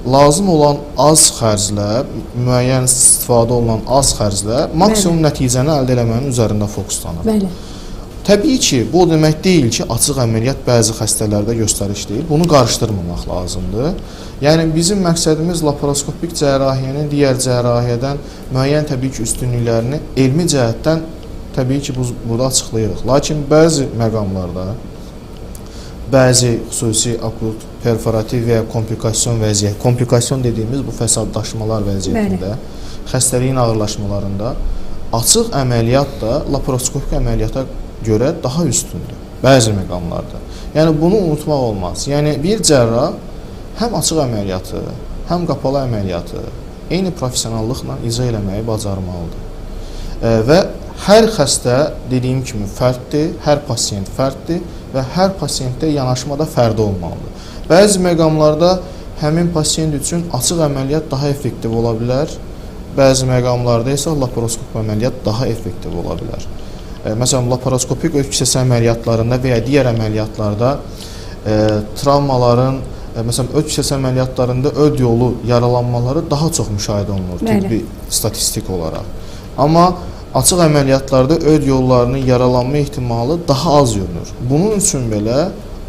lazım olan az xərclə, müəyyən istifadə olunan az xərclə maksimum nəticəni əldə eləmənin üzərində fokuslanır. Bəli. Təbii ki, bu o demək deyil ki, açıq əməliyyat bəzi xəstələrdə göstəriş deyil. Bunu qarışdırmamaq lazımdır. Yəni bizim məqsədimiz laparoskopik cərrahiyyənin digər cərrahiyyədən müəyyən təbii ki, üstünlüklərini elmi cəhətdən təbii ki, burada açıqlayırıq. Lakin bəzi məqamlarda bəzi xüsusi akut, perforativ və ya komplikasyon vəziyyət, komplikasyon dediyimiz bu fəsadlaşmalar vəziyyətində, xəstəliyin ağırlaşmalarında açıq əməliyyat da laparoskopik əməliyyata görə daha üstündür bəzi məqamlarda. Yəni bunu unutmaq olmaz. Yəni bir cərrah həm açıq əməliyyatı, həm qapalı əməliyyatı eyni professionallıqla icra eləməyi bacarmalıdır. Və hər xəstə dediyim kimi fərddir, hər pasiyent fərddir və hər pasiyentdə yanaşma da fərdi olmalıdır. Bəzi məqamlarda həmin pasiyent üçün açıq əməliyyat daha effektiv ola bilər, bəzi məqamlarda isə laparoskopik əməliyyat daha effektiv ola bilər. Məsələn, laparoskopik öd kisəsi əməliyyatlarında və ya digər əməliyyatlarda travmaların, məsələn, öd kisəsi əməliyyatlarında öd yolu yaralanmaları daha çox müşahidə olunur tibbi statistik olaraq. Amma açıq əməliyyatlarda öd yollarının yaralanma ehtimalı daha az görünür. Bunun üçün belə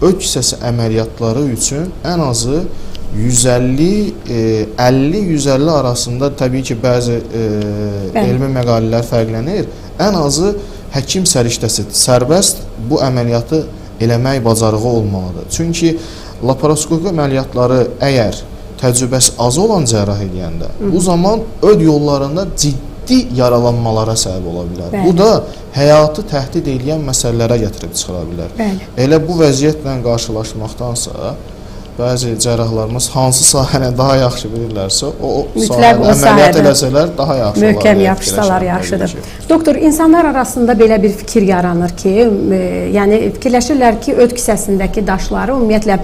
öd kisəsi əməliyyatları üçün ən azı 50-150 arasında təbii ki, bəzi elmi məqalələr fərqlənir. Ən azı həkim səriştəsi sərbəst bu əməliyyatı eləmək bacarığı olmalıdır. Çünki laparoskopik əməliyyatları əgər təcrübəsi az olan cərrah eləyəndə, bu zaman öd yollarında ciddi yaralanmalara səbəb ola bilər. Bəli. Bu da həyatı təhdid edən məsələlərə gətirib çıxara bilər. Bəli. Elə bu vəziyyətlə qarşılaşmaqdansa, bəzi cərrahlarımız hansı sahəni daha yaxşı bilirlərsə, o sahəni əməliyyat eləsələr daha yaxşı olar. Möhkəm yapışsalar yaxşıdır. Doktor, insanlar arasında belə bir fikir yaranır ki, yəni fikirləşirlər ki, öd kisəsindəki daşları ümumiyyətlə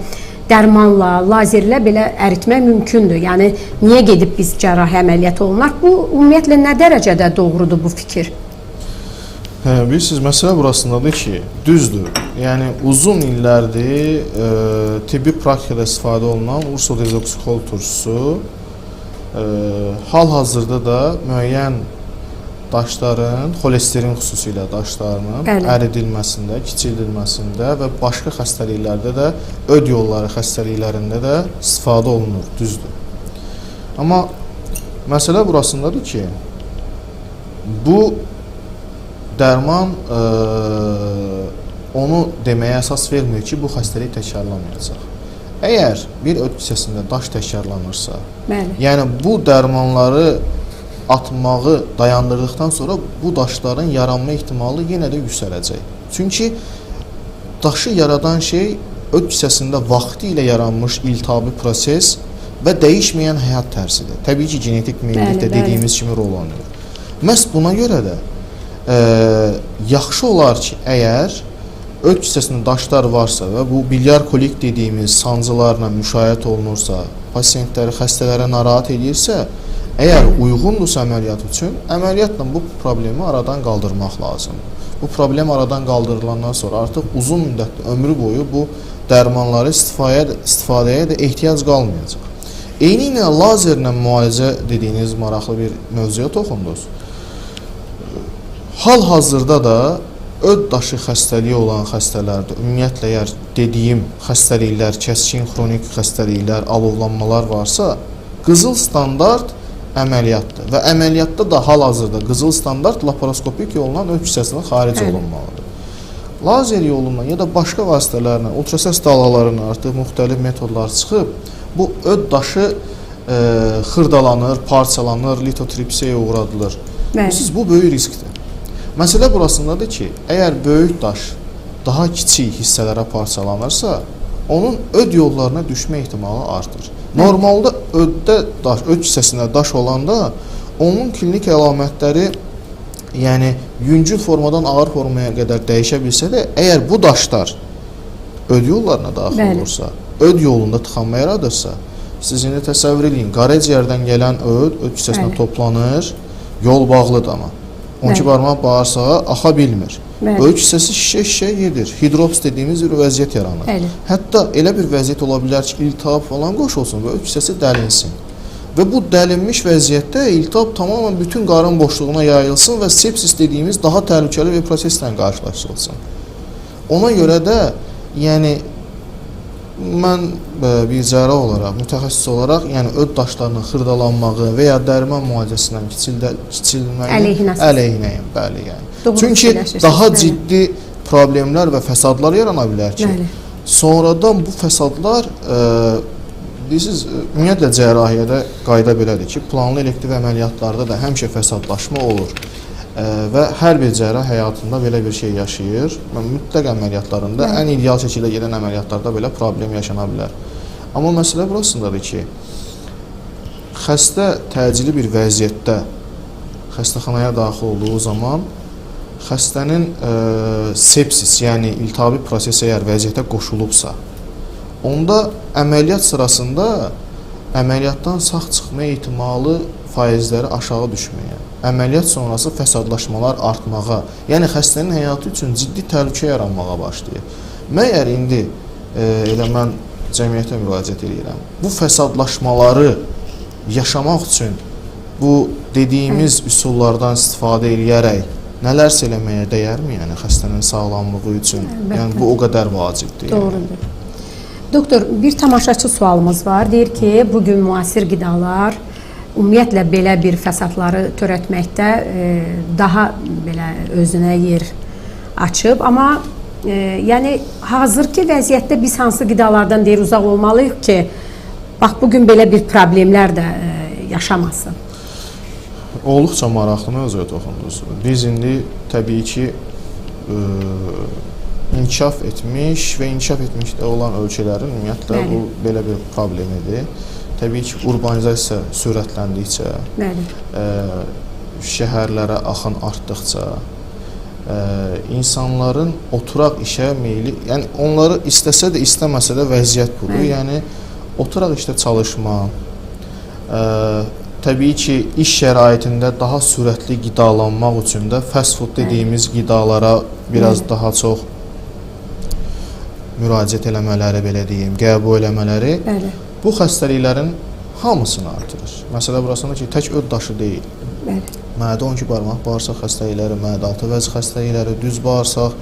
dərmanla, lazerlə belə əritmək mümkündür. Yəni, niyə gedib biz cərrahi əməliyyat olunaq? Bu, ümumiyyətlə nə dərəcədə doğrudur bu fikir? Bilirsiniz, məsələ burasındadır ki, düzdür. Yəni, uzun illərdir tibbi praktikada istifadə olunan ursodezoksixol turşusu hal-hazırda da müəyyən daşların, xolesterin xüsusilə daşlarının əridilməsində, kiçildilməsində və başqa xəstəliklərdə də, öd yolları xəstəliklərində də istifadə olunur, düzdür. Amma məsələ burasındadır ki, bu dərman onu deməyə əsas vermir ki, bu xəstəlik təkrarlanmayacaq. Əgər bir öd kisəsində daş təkrarlanırsa, yəni bu dərmanları atmağı dayandırdıqdan sonra bu daşların yaranma ehtimalı yenə də yüksələcək. Çünki daşı yaradan şey öd kisəsində vaxtı ilə yaranmış iltihabi proses və dəyişməyən həyat tərzidir. Təbii ki, genetik meyillikdə dediyimiz kimi rol oynayır. Məhz buna görə də yaxşı olar ki, əgər öd kisəsində daşlar varsa və bu biliar kolik dediyimiz sancılarla müşayiət olunursa, pasiyentləri, xəstələrə narahat edirsə, əgər uyğundursa əməliyyat üçün, əməliyyatla bu problemi aradan qaldırmaq lazımdır. Bu problem aradan qaldırılandan sonra artıq uzun müddətli ömrü boyu bu dərmanları istifadəyə də ehtiyac qalmayacaq. Eyni ilə lazerlə müalicə dediyiniz maraqlı bir mövzuya toxundunuz. Hal-hazırda da öd daşı xəstəliyi olan xəstələrdə, ümumiyyətlə əgər dediyim xəstəliklər, kəskin xronik xəstəliklər, alovlanmalar varsa, qızıl standart əməliyyatdır və əməliyyatda da hal-hazırda qızıl standart laparoskopik yolla öd kisəsindən xaric olunmalıdır. Lazer yolundan ya da başqa vasitələrlə, ultrasəs dalğalarına artıq müxtəlif metodlar çıxıb, bu öd daşı xırdalanır, parçalanır, litotripsiyaya uğradılır. Siz bu böyük riskdir. Məsələ burasındadır ki, əgər böyük daş daha kiçik hissələrə parçalanırsa, onun öd yollarına düşmə ehtimalı artır. Normalda öd hissəsində daş olanda, onun klinik əlamətləri yəni yüngül formadan ağır formaya qədər dəyişə bilsə də, əgər bu daşlar öd yollarına daxil olursa, öd yolunda tıxanma yaradırsa, siz indi təsəvvür edin, qaraciyərdən gələn öd hissəsinə toplanır, yol bağlıdır amma. 12 barmaq bağırsağa axa bilmir. Öd hissəsi şişə gedir. Hidrops dediyimiz bir vəziyyət yaranır. Hətta elə bir vəziyyət ola bilər ki, iltihab falan qoşulsun və öd hissəsi dəlinsin. Və bu dəlinmiş vəziyyətdə iltihab tamamən bütün qarın boşluğuna yayılsın və sepsis dediyimiz daha təhlükəli bir proseslə qarşılaşılsın. Ona görə də yəni mən bir cərrah olaraq, mütəxəssis olaraq, yəni öd daşlarının xırdalanmağı və ya dərman müalicəsindən keçilməyinin əleyhinəyim, bəli, yəni. Çünki daha ciddi problemlər və fəsadlar yarana bilər ki, sonradan bu fəsadlar bilirsiniz, ümumiyyətlə cərrahiyyədə qayda belədir ki, planlı elektiv əməliyyatlarda da həmişə fəsadlaşma olur. Və hər bir cərrah həyatında belə bir şey yaşayır. Mütləq əməliyyatlarında, ən ideal şəkildə gedən əməliyyatlarda belə problem yaşana bilər. Amma məsələ burasındadır ki, xəstə təcili bir vəziyyətdə xəstəxanaya daxil olduğu zaman xəstənin sepsis, yəni iltihabi proses əgər vəziyyətə qoşulubsa, onda əməliyyat sırasında əməliyyatdan sağ çıxma ehtimalı faizləri aşağı düşməyə, əməliyyat sonrası fəsadlaşmalar artmağa, yəni xəstənin həyatı üçün ciddi təhlükə yaranmağa başlayır. Məyər indi elə mən cəmiyyətə müraciət edirəm. Bu fəsadlaşmaları yaşamaq üçün bu dediyimiz üsullardan istifadə edərək nələrsə eləməyə dəyərmi? Yəni xəstənin sağlamlığı üçün. Yəni bu o qədər vacibdir. Doğrudur. Doktor, bir tamaşaçı sualımız var. Deyir ki, bugün müasir qidalar ümumiyyətlə belə bir fəsadları törətməkdə daha belə özünə yer açıb, amma yəni hazırki vəziyyətdə biz hansı qidalardan deyir uzaq olmalıyıq ki, bax bugün belə bir problemlər də yaşamasın. Olduqca maraqlı mövzuya toxundunuz. Biz indi təbii ki inkişaf etmiş və inkişaf etmişdə olan ölkələrin ümumiyyətlə bu belə bir problemidir. Təbii ki, urbanizasiya sürətləndikcə, şəhərlərə axın artdıqca, insanların oturaq işə meyli, yəni onları istəsə də, istəməsə də vəziyyət budur. Yəni, oturaq işdə çalışma, təbii ki, iş şəraitində daha sürətli qidalanmaq üçün də fast food dediyimiz qidalara biraz daha çox müraciət eləmələri, belə deyim, qəbul eləmələri bu xəstəliklərin hamısını artırır. Məsələ burasında ki, tək öd daşı deyil. Mədə 12 barmaq, bağırsaq xəstəlikləri, mədə-altı vəzi xəstəlikləri, düz bağırsaq,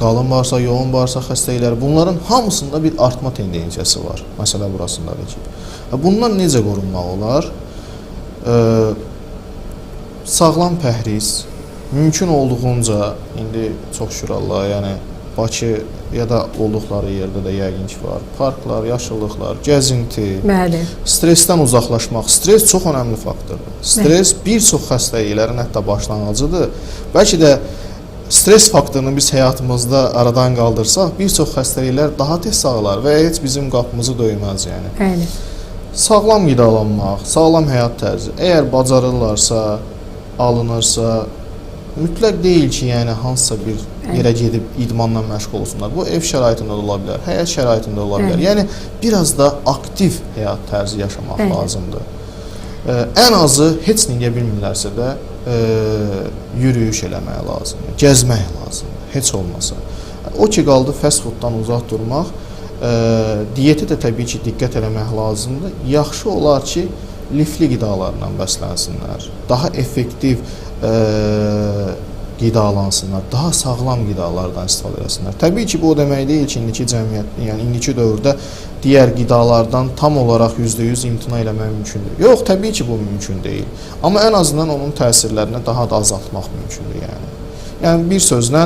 qalın bağırsaq, yoğun bağırsaq xəstəlikləri, bunların hamısında bir artma tendensiyası var. Məsələ burasındadır ki. Bundan necə qorunmaq olar? Sağlam pəhriz, mümkün olduğunca, indi çox şükür Allaha, yəni Bakı ya da olduqları yerdə də yəqin ki var. Parklar, yaşıllıqlar, gəzinti, stressdən uzaqlaşmaq. Stress çox önəmli faktordur. Stress bir çox xəstəliklərin hətta başlanğıcıdır. Bəlkə də stress faktorunu biz həyatımızda aradan qaldırsaq, bir çox xəstəliklər daha tez sağlar və heç bizim qapımızı döyməz yəni. Sağlam qidalanmaq, sağlam həyat tərzi. Əgər bacarırlarsa, alınırsa, mütləq deyil ki, yəni hansısa bir yerə gedib idmanla məşğul olsunlar. Bu ev şəraitində ola bilər, həyat şəraitində ola bilər. Yəni biraz da aktiv həyat tərzi yaşamaq lazımdır. Ən azı heç nə edə bilmirlərsə də yürüyüş eləmək lazımdır, gəzmək lazımdır, heç olmasa. O ki qaldı fast fooddan uzaq durmaq, diyetə də təbii ki diqqət eləmək lazımdır. Yaxşı olar ki lifli qidalarla bəslənsinlər, daha effektiv qidalansınlar, daha sağlam qidalardan istifadə etsinlər. Təbii ki, bu o demək deyil ki, indiki cəmiyyət, yəni indiki dövrdə digər qidalardan tam olaraq %100 imtina eləmək mümkündür. Yox, təbii ki, bu mümkün deyil. Amma ən azından onun təsirlərini daha da azaltmaq mümkündür yəni. Yəni bir sözlə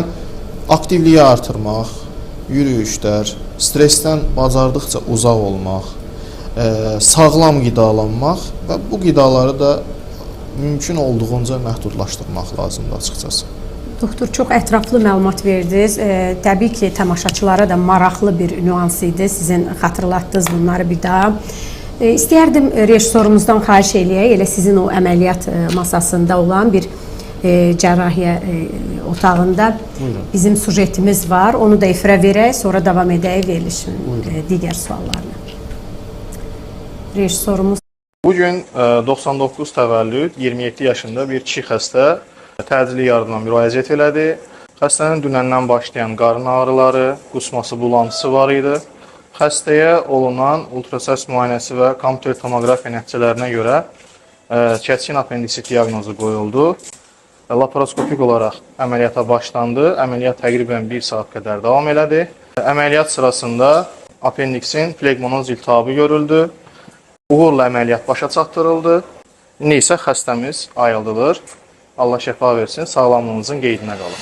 aktivliyi artırmaq, yürüyüşlər, stressdən bacardıqca uzaq olmaq, sağlam qidalanmaq və bu qidaları da mümkün olduğunca məhdudlaşdırmaq lazımdır açıqcası. Doktor, çox ətraflı məlumat verdiniz. Təbii ki, tamaşaçılara da maraqlı bir nüans idi. Sizin xatırlatdınız bunları bir daha. İstəyərdim rejissorumuzdan xahiş eləyək, elə sizin o əməliyyat masasında olan bir cərrahiyyə otağında bizim sujetimiz var. Onu da efirə verək, sonra davam edək verilişin digər suallarına. Rejissorumuz Bugün 99 təvəllüd, 27 yaşında bir kişi xəstə təcili yardıma müraciət elədi. Xəstənin dünəndən başlayan qarın ağrıları, qusması, bulantısı var idi. Xəstəyə olunan ultrasəs müayinəsi və kompüter tomoqrafiya nəticələrinə görə kəskin apendiksit diaqnozu qoyuldu. laparoskopik olaraq əməliyyata başlandı. Əməliyyat təqribən 1 saat qədər davam elədi. Əməliyyat sırasında apendiksin flegmonoz iltihabı görüldü. Uğurla əməliyyat başa çatdırıldı. İndi isə xəstəmiz ayıldılır. Allah şəfa versin, sağlamlığınızın qeydinə qalın.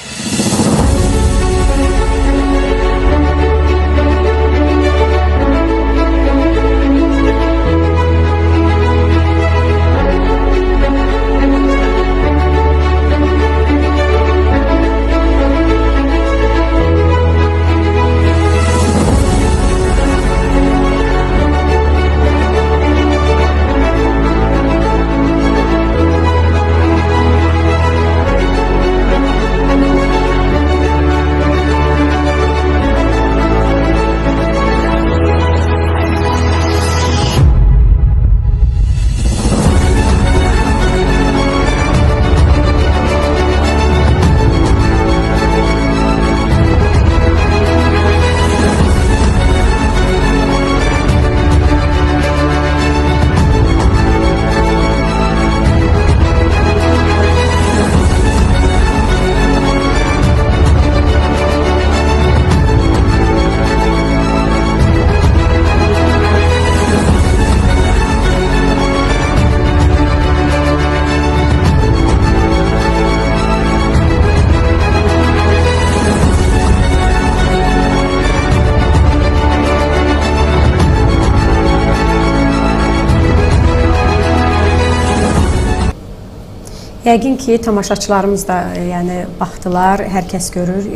Yəqin ki, tamaşaçılarımız da yəni baxdılar, hər kəs görür,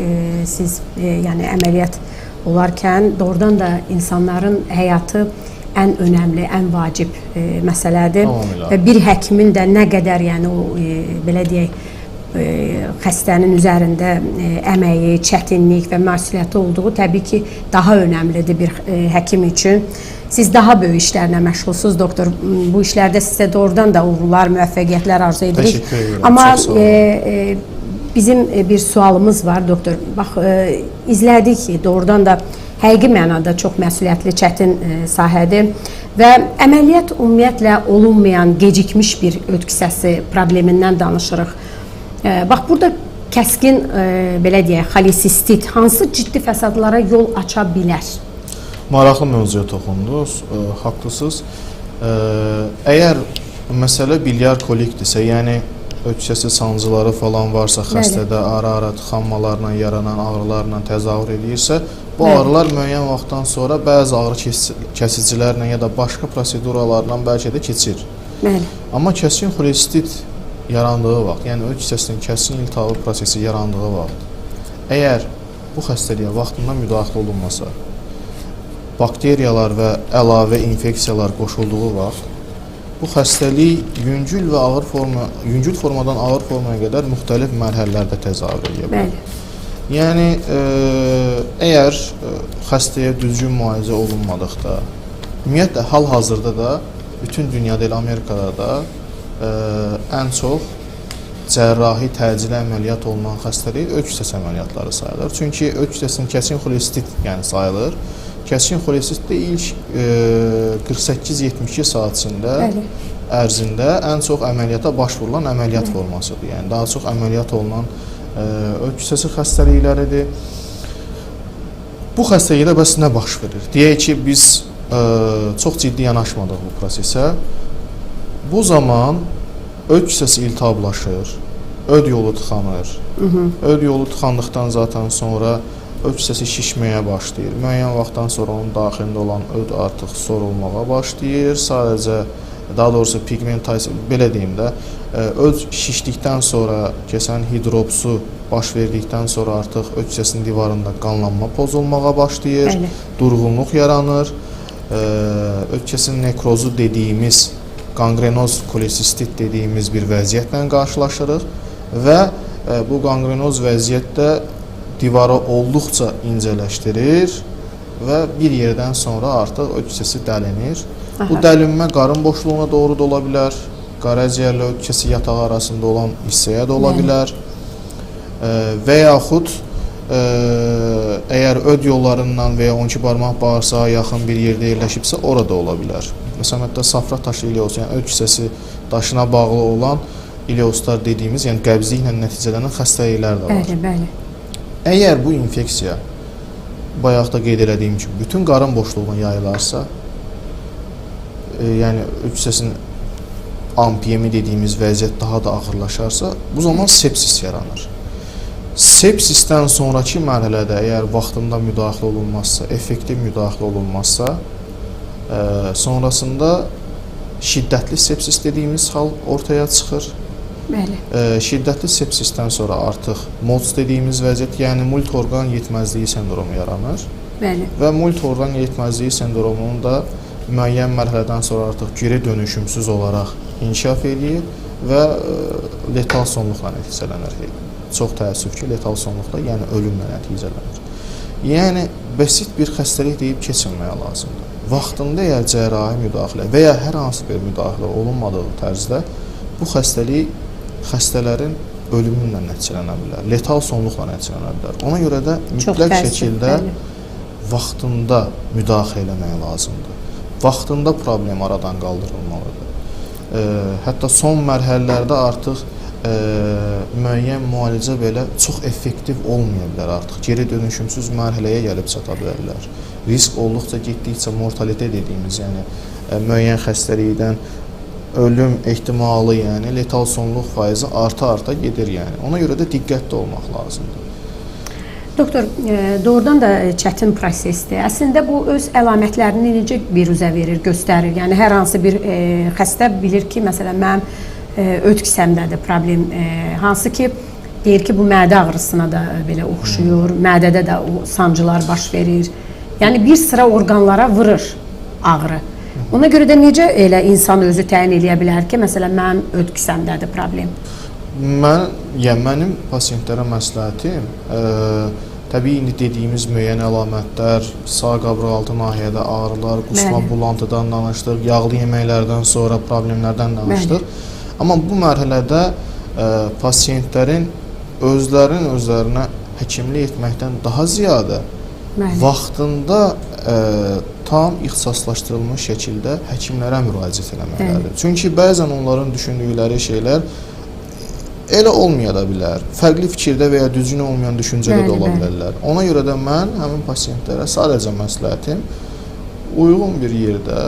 siz yəni əməliyyat olarkən doğrudan da insanların həyatı ən önəmli, ən vacib məsələdir. Tamamilə. Və bir həkimin də nə qədər yəni o belə deyək xəstənin üzərində əməyi, çətinlik və məsuliyyəti olduğu təbii ki, daha önəmlidir bir həkim üçün. Siz daha böyük işlərlə məşğulsunuz, doktor. Bu işlərdə sizə doğrudan da uğurlar, müvəffəqiyyətlər arzu edirik. Təşəkkür edirəm. Amma bizim bir sualımız var, doktor. Bax, izlədik ki, doğrudan da həqiqi mənada çox məsuliyyətli, çətin sahədir və əməliyyat ümumiyyətlə olunmayan, gecikmiş bir öd kisəsi problemindən danışırıq. Bax, burada kəskin, belə deyək, xolesistit hansı ciddi fəsadlara yol aça bilər? Maraqlı mövzuya toxundunuz, haqlısınız. Əgər məsələ biliar kolikdirsə, yəni öd kisəsi sancıları falan varsa, xəstədə ara-ara tıxanmalarla, yaranan ağrılarla təzahür edirsə, bu ağrılar müəyyən vaxtdan sonra bəzi ağrı kəsicilərlə ya da başqa proseduralarla bəlkə də keçir. Amma kəskin xolesistit yarandığı vaxt, yəni öd kisəsinin kəskin iltihabı prosesi yarandığı vaxt, əgər bu xəstəliyə vaxtında müdaxilə olunmasa, bakteriyalar və əlavə infeksiyalar qoşulduğu vaxt, bu xəstəlik yüngül formadan ağır formaya qədər müxtəlif mərhələlərdə təzahür edə bilər. Yəni, əgər xəstəyə düzgün müalicə olunmadıqda, ümumiyyətlə, hal-hazırda da, bütün dünyada ilə Amerikada da ən çox cərrahi təcili əməliyyat olunan xəstəlik öd kisəsi əməliyyatları sayılır. Çünki öd kisəsinin kəskin xolesistit sayılır. Kəskin xolesistit ilk 48-72 saat ərzində ən çox əməliyyata başvurulan əməliyyat formasıdır. Yəni, daha çox əməliyyat olunan öd kisəsi xəstəlikləridir. Bu xəstəlikdə bəs nə baş verir? Deyək ki, biz çox ciddi yanaşmadıq bu prosesə. Bu zaman öd kisəsi iltihablaşır, öd yolu tıxanır. Öd yolu tıxandıqdan zaten sonra öd kisəsi şişməyə başlayır. Müəyyən vaxtdan sonra onun daxilində olan öd artıq sorulmağa başlayır. Sadəcə, daha doğrusu pigmentasiya, belə deyim də, öd şişdikdən sonra kəsənin hidropsu baş verdikdən sonra artıq öd kisəsinin divarında qanlanma pozulmağa başlayır, durğunluq yaranır. Öd kisəsinin nekrozu dediyimiz, qangrenoz kolesistit dediyimiz bir vəziyyətlə qarşılaşırıq və bu qangrenoz vəziyyətdə divarı olduqca incələşdirir və bir yerdən sonra artıq öd kisəsi dəlinir. Bu dəlinmə qarın boşluğuna doğru da ola bilər, qaraciyərlə öd kisəsi yatağı arasında olan hissəyə də ola bilər və yaxud əgər öd yollarından və ya 12 barmaq bağırsağa yaxın bir yerdə yerləşibsə, orada ola bilər. Məsələn, hətta safra daşı ilə olsa, yəni öd kisəsi daşına bağlı olan ileoslar dediyimiz, yəni qəbzliklə nəticələnən xəstəliklər də var. Bəli, bəli. Əgər bu infeksiya bayaq da qeyd elədiyim kimi bütün qarın boşluğuna yayılarsa, yəni öksüsəsinin ampiyemi dediyimiz vəziyyət daha da ağırlaşarsa, bu zaman sepsis yaranır. Sepsisdən sonraki mərhələdə əgər vaxtında müdaxilə olunmazsa, effektiv müdaxilə olunmazsa, sonrasında şiddətli sepsis dediyimiz hal ortaya çıxır. Bəli. Şiddətli sepsisdən sonra artıq MOTS dediyimiz vəziyyət, yəni multiorqan yetməzliyi sendromu yaranır. Bəli. Və multiorqan yetməzliyi sendromunun da müəyyən mərhələdən sonra artıq geri dönüşümsüz olaraq inkişaf edir və letal sonluqla nəticələnir. Çox təəssüf ki, letal sonluqla, yəni ölümlə nəticələnir. Yəni, bəsit bir xəstəlik deyib keçinməyə lazımdır. Vaxtında əgər cərrahi müdaxilə və ya hər hansı bir müdaxilə olunmadığı tərzdə bu xəstələrin ölümünlə nəticələnə bilər, letal sonluqla nəticələnə bilər. Ona görə də mütləq şəkildə vaxtında müdaxilə eləmək lazımdır. Vaxtında problem aradan qaldırılmalıdır. Hətta son mərhələlərdə artıq müəyyən müalicə belə çox effektiv olmaya bilər artıq. Geri dönüşümsüz mərhələyə gəlib çata bilərlər. Risk olduqca getdikcə mortalitet dediyimiz, yəni müəyyən xəstəlikdən ölüm ehtimalı, yəni letal sonluq faizi arta-arta gedir yəni. Ona görə də diqqətli olmaq lazımdır. Doktor, doğrudan da çətin prosesdir. Əslində bu öz əlamətlərini necə biruzə verir, göstərir? Yəni hər hansı bir xəstə bilir ki, məsələn mənim öd kisəmdədir problem, hansı ki deyir ki, bu mədə ağrısına da belə oxşuyur, mədədə də o sancılar baş verir. Yəni bir sıra orqanlara vurur ağrı. Ona görə də necə elə insan özü təyin eləyə bilər ki, məsələn mənim öd kisəmdədir problem? Mənim pasiyentlərə məsləhətim, təbii indi dediyimiz müəyyən əlamətlər, sağ qabırğaltı nahiyədə ağrılar, qusma, bulantıdan danışdıq, yağlı yeməklərdən sonra problemlərdən danışdıq. Amma bu mərhələdə pasiyentlərin özlərinə həkimlik etməkdən daha ziyadə vaxtında tam ixtisaslaşdırılmış şəkildə həkimlərə müraciət etməlidir. Çünki bəzən onların düşündükləri şeylər elə olmaya da bilər. Fərqli fikirdə və ya düzgün olmayan düşüncədə də ola bilərlər. Ona görə də mən həmin pasiyentlərə sadəcə məsləhətim uyğun bir yerdə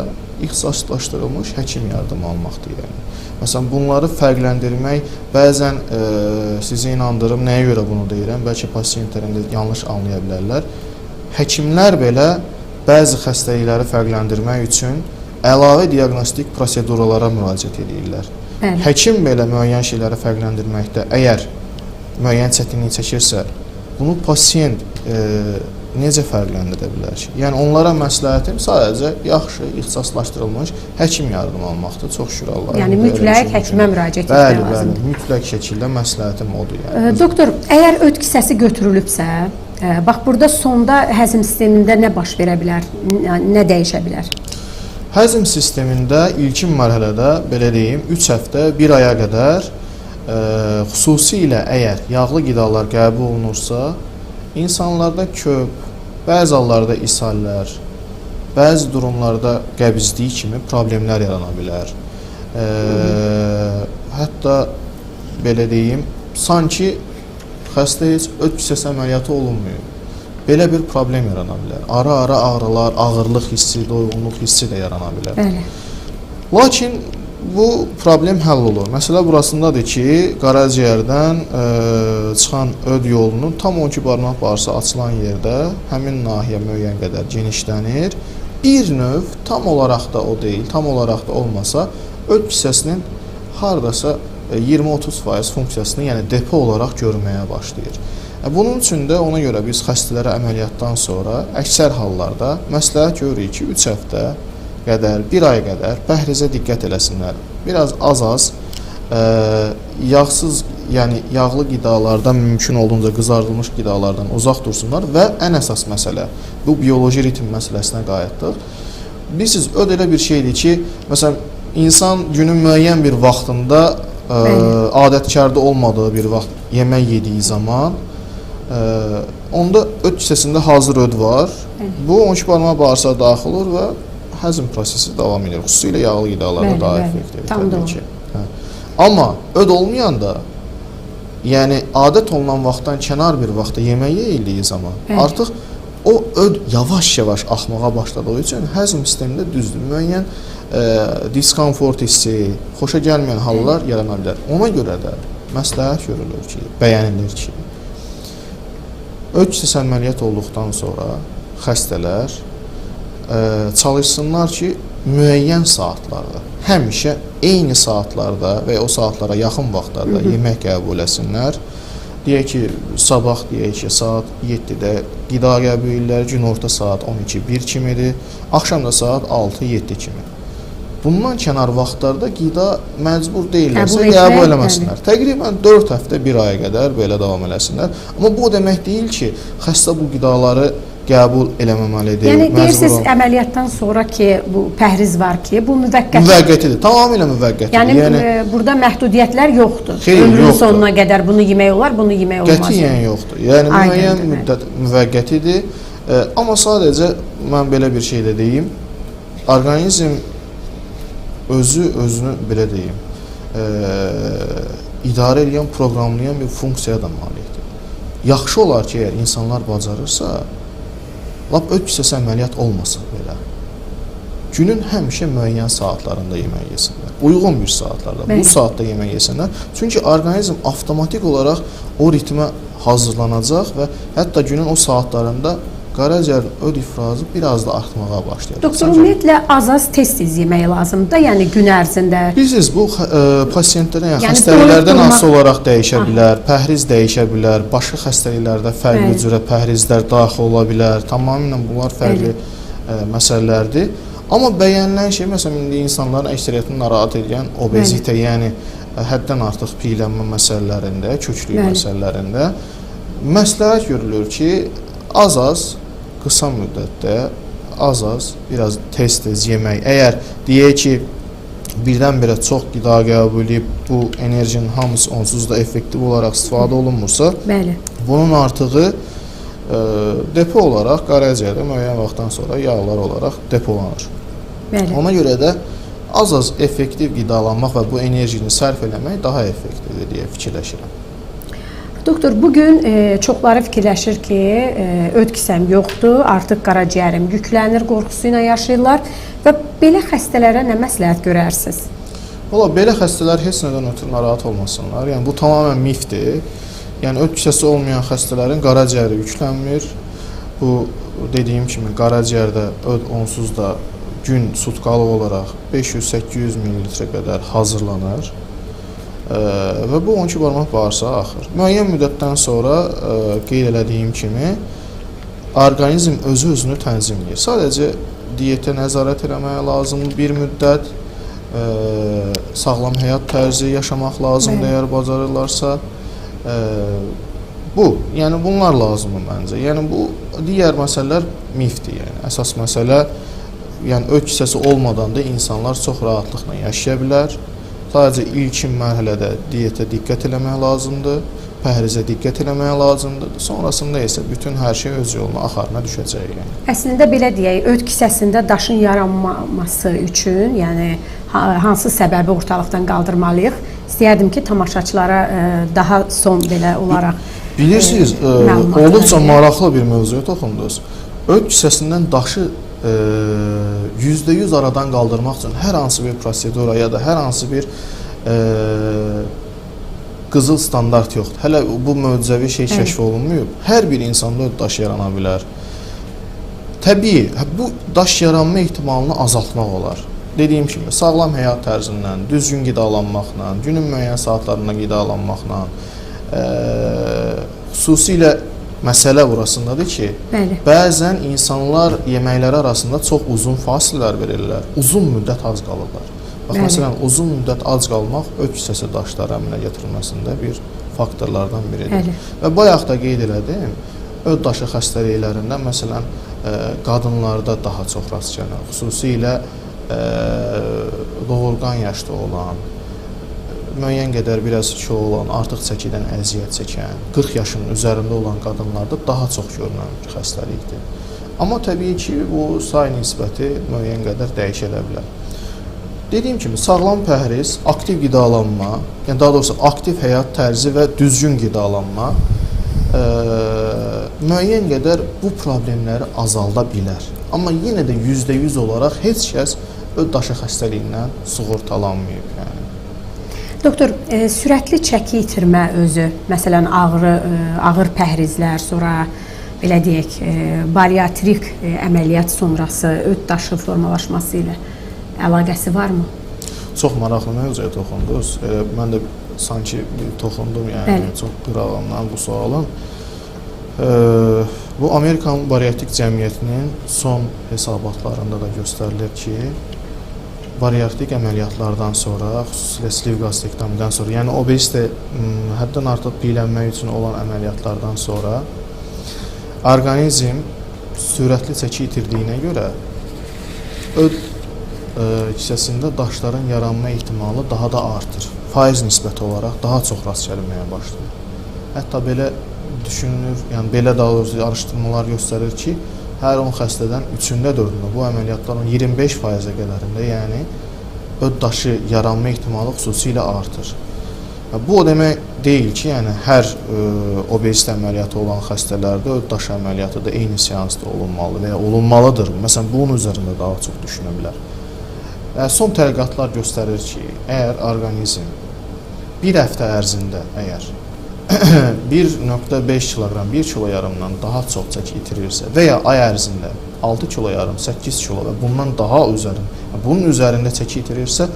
ixtisaslaşdırılmış həkim yardımı almaqdır. Yəni. Məsələn, bunları fərqləndirmək bəzən sizi inandırım, nəyə görə bunu deyirəm, bəlkə pasiyentlərin də yanlış anlaya bilərlər. Həkimlər belə bəzi xəstəlikləri fərqləndirmək üçün əlavə diaqnostik proseduralara müraciət edirlər. Həkim belə müəyyən şeyləri fərqləndirməkdə əgər müəyyən çətinlik çəkirsə, bunu pasiyent necə fərqləndirə bilər ki? Yəni, onlara məsləhətim sadəcə yaxşı, ixtisaslaşdırılmış həkim yardımı almaqdır. Çox şükür Allah. Yəni, mütləq həkimə müraciət etmək lazımdır. Bəli, mütləq şəkildə məsləhətim odur. Yəni. Doktor, əgər öd kisəsi götürülübsə, bax, burada sonda həzm sistemində nə baş verə bilər, nə dəyişə bilər? Həzm sistemində ilkin mərhələdə, belə deyim, 3 həftə, 1 aya qədər xüsusilə əgər yağlı qidalar qəbul olunursa, insanlarda köp, bəzi hallarda ishallər, bəzi durumlarda qəbizlik kimi problemlər yarana bilər. Hətta, belə deyim, sanki xəstə heç öd kisəsi əməliyyatı olunmuyor. Belə bir problem yarana bilər. Ara-ara ağrılar, ağırlıq hissi, doyğunluq hissi də yarana bilər. Bəli. Lakin bu problem həll olur. Məsələ burasındadır ki, qaraciyərdən çıxan öd yolunun tam 12 barmaq bağırsağı açılan yerdə həmin nahiyə müəyyən qədər genişlənir. Bir növ tam olaraq da o deyil, tam olaraq da olmasa, öd kisəsinin hardasa 20-30% funksiyasını, yəni depo olaraq görməyə başlayır. Bunun üçün də ona görə biz xəstələrə əməliyyatdan sonra əksər hallarda məsləhət görürük ki, 3 həftə qədər, 1 ay qədər pəhrizə diqqət eləsinlər. Biraz az-az yağsız, yəni yağlı qidalardan mümkün olduğunca qızardılmış qidalardan uzaq dursunlar və ən əsas məsələ, bu bioloji ritm məsələsinə qayıtdıq. Bilirsiniz, öd elə bir şeydir ki, məsələn, insan günün müəyyən bir vaxtında adətkarda olmadığı bir vaxt yemək yediyi zaman onda öd kisəsində hazır öd var. Bu 12 barmaq bağırsağa daxil olur və həzm prosesi davam edir. Xüsusilə yağlı qidalarda daha effektiv. Tam doğru. Amma öd olmayanda, yəni adət olunan vaxtdan kənar bir vaxtda yemək yeyildiyi zaman artıq o öd yavaş-yavaş axmağa başladığı üçün həzm sistemində düzdür. Müəyyən diskomfort hissi, xoşa gəlməyən hallar yarana bilər. Ona görə də məsləhət görülür ki, bəyənilir ki, öd kisəsi əməliyyat olduqdan sonra xəstələr çalışsınlar ki, müəyyən saatlarda, həmişə eyni saatlarda və ya o saatlara yaxın vaxtlarda yemək qəbul etsinlər. Deyək ki, sabah deyək ki, saat 7-də qida qəbul edirlər, günorta saat 12-1 kimidir, axşam da saat 6-7 kimi. Bundan kənar vaxtlarda qida məcbur deyillərsə qəbul eləməsinlər. Təqribən 4 həftə, 1 aya qədər belə davam eləsinlər. Amma bu o demək deyil ki, xəstə bu qidaları qəbul eləməməlidir. Yəni deyirsiniz əməliyyatdan sonra ki, bu pəhriz var ki, bu müvəqqətidir. Tamamilə müvəqqətidir. Yəni burada məhdudiyyətlər yoxdur. Xeyr, ömrün sonuna qədər bunu yemək olar, bunu yemək olmaz. Qətiyyən yoxdur. Yəni müəyyən müddət müvəqqətidir. Amma sadəcə mən belə bir şey də deyim. Orqanizm özünü belə deyim, idarə edən, proqramlayan bir funksiyaya da malikdir. Yaxşı olar ki, əgər insanlar bacarırsa, lap öd kisəsi əməliyyat olmasın belə. Günün həmişə müəyyən saatlarında yemək yesinlər. Uyğun bir saatlarda, bu saatda yemək yesinlər. Çünki orqanizm avtomatik olaraq o ritmə hazırlanacaq və hətta günün o saatlarında qaraciyərin öd ifrazı biraz da artmağa başlayacaq. Doktor, ümumiyyətlə az-az tez-tez yemək lazımdır, yəni gün ərzində. Bilirsiniz, bu pasientlərdən, yəni xəstəliklərdən asılı olaraq dəyişə bilər, pəhriz dəyişə bilər, başqa xəstəliklərdə fərqli cürə pəhrizlər daxil ola bilər, tamamilə bunlar fərqli məsələlərdir. Amma bəyənilən şey, məsələn, indi insanların əksəriyyətini narahat edən obezitə, yəni həddən artıq piyələnmə məsələlərində, köklük məsələlərində məsləhət görülür ki, az-az, qısa müddətdə, az-az, biraz tez-tez yemək. Əgər deyək ki, birdən-birə çox qida qəbul edib, bu enerjinin hamısı onsuz da effektiv olaraq istifadə olunmursa, bunun artığı depo olaraq qaraciyərdə müəyyən vaxtdan sonra yağlar olaraq depolanır. Ona görə də az-az effektiv qidalanmaq və bu enerjini sərf eləmək daha effektivdir deyə fikirləşirəm. Doktor, bugün çoxları fikirləşir ki, öd kisəm yoxdur, artıq qaraciyərim yüklənir qorxusu ilə yaşayırlar və belə xəstələrə nə məsləhət görərsiniz? Valla, belə xəstələr heç nədən ötürü narahat olmasınlar. Yəni, bu tamamən mifdir. Yəni, öd kisəsi olmayan xəstələrin qaraciyəri yüklənmir. Bu, dediyim kimi, qaraciyərdə öd onsuz da gün sutkalıq olaraq 500-800 ml qədər hazırlanır. Və bu 12 barmaq bağırsağa axır. Müəyyən müddətdən sonra qeyd elədiyim kimi orqanizm özünü tənzimləyir. Sadəcə diyetə nəzarət etməyə lazımdır bir müddət, sağlam həyat tərzi yaşamaq lazımdır əgər bacarırlarsa. Yəni bunlar lazımdır məncə. Yəni bu digər məsələlər mifdir. Yəni əsas məsələ, yəni öd kisəsi olmadan da insanlar çox rahatlıqla yaşaya bilər. Sadəcə ilkin mərhələdə diyetə diqqət eləmək lazımdır, pəhrizə diqqət eləmək lazımdır. Sonrasında isə bütün hər şey öz yoluna, axarına düşəcək. Yəni. Əslində belə deyək, öd kisəsində daşın yaranmaması üçün, yəni hansı səbəbi ortalıqdan qaldırmalıyıq? İstəyərdim ki, tamaşaçılara daha son belə olaraq bilirsiniz, olduqca maraqlı bir mövzuya toxundunuz. Öd kisəsindən daşı %100 aradan qaldırmaq üçün hər hansı bir prosedura ya da hər hansı bir qızıl standart yoxdur. Hələ bu möcüzəvi şey kəşf olunmuyub. Hər bir insanda öd daşı yarana bilər. Təbii, bu daş yaranma ehtimalını azaltmaq olar. Dediyim kimi, sağlam həyat tərzindən, düzgün qidalanmaqla, günün müəyyən saatlarında qidalanmaqla, xüsusilə məsələ burasındadır ki, bəzən insanlar yeməkləri arasında çox uzun fasilələr verirlər, uzun müddət ac qalırlar. Bax, məsələn, uzun müddət ac qalmaq öd kisəsi daşları əmələ gətirilməsində bir faktorlardan biridir. Və bayaq da qeyd elədim, öd daşı xəstəliklərində, məsələn, qadınlarda daha çox rast gəlinir, xüsusilə doğurqan yaşda olan, müəyyən qədər biraz kilo olan, artıq çəkidən əziyyət çəkən, 40 yaşın üzərində olan qadınlarda daha çox görünən bir xəstəlikdir. Amma təbii ki, bu say nisbəti müəyyən qədər dəyişə bilər. Dediyim kimi, sağlam pəhriz, aktiv qidalanma, yəni daha doğrusu aktiv həyat tərzi və düzgün qidalanma müəyyən qədər bu problemləri azalda bilər. Amma yenə də %100 olaraq heç kəs öd daşı xəstəliyindən sığortalanmayıb. Yəni. Doktor, sürətli çəki itirmə özü, məsələn, ağır pəhrizlər, sonra belə deyək, bariatrik əməliyyat sonrası öd daşı formalaşması ilə əlaqəsi varmı? Çox maraqlı mövzuya toxundunuz. Mən də sanki toxundum, yəni Bəli. çox qırağından bu sualın. Bu Amerikan Bariatrik Cəmiyyətinin son hesabatlarında da göstərilir ki, bariatrik əməliyyatlardan sonra, xüsusilə sliv qastektomidən sonra, yəni obezite həddən artıq piyələnmək üçün olan əməliyyatlardan sonra orqanizm sürətli çəki itirdiyinə görə öd hissəsində daşların yaranma ehtimalı daha da artır. Faiz nisbəti olaraq daha çox rast gəlinməyə başlayır. Hətta belə düşünülür, yəni belə daha doğrusu araşdırmalar göstərir ki, hər 10 xəstədən 3-də 4-də bu əməliyyatların 25%-ə qədərində, yəni öd daşı yaranma ehtimalı xüsusilə artır. Bu o demək deyil ki, yəni hər obezite əməliyyatı olan xəstələrdə öd daşı əməliyyatı da eyni seansda olunmalı və ya olunmalıdır. Məsələn, bunun üzərində daha çox düşünə bilər. Son tədqiqatlar göstərir ki, əgər orqanizm bir həftə ərzində əgər 1.5 kiloqram, 1 kilo yarımdan daha çox çəki itirirsə və ya ay ərzində 6 kilo yarım, 8 kilo və bundan daha bunun üzərində çəki itirirsə,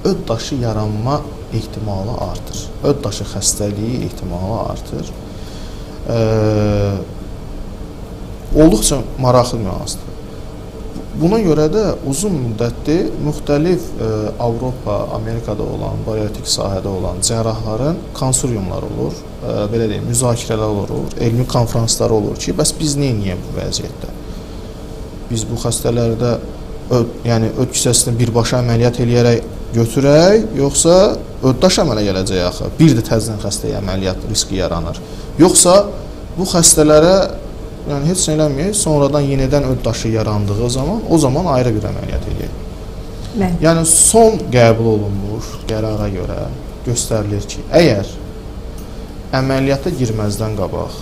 öd daşı yaranma ehtimalı artır. Öd daşı xəstəliyi ehtimalı artır. Olduqca maraqlı nüansdır. Buna görə də uzun müddətli müxtəlif Avropa, Amerikada olan, bariatrik sahədə olan cərrahların konsulyumları olur, belə deyim, müzakirələr olur, elmi konfranslar olur ki, bəs biz neyniyək bu vəziyyətdə? Biz bu xəstələrdə yəni öd kisəsini birbaşa əməliyyat eləyərək götürək, yoxsa öd daş əmələ gələcək axı? Bir də təzədən xəstəyə əməliyyat riski yaranır. Yoxsa bu xəstələrə yəni heç nə eləməyək, sonradan yenidən öd daşı yarandığı zaman, o zaman ayrı bir əməliyyat eləyək. Yəni son qəbul olunmuş qərara görə göstərilir ki, əgər əməliyyata girməzdən qabaq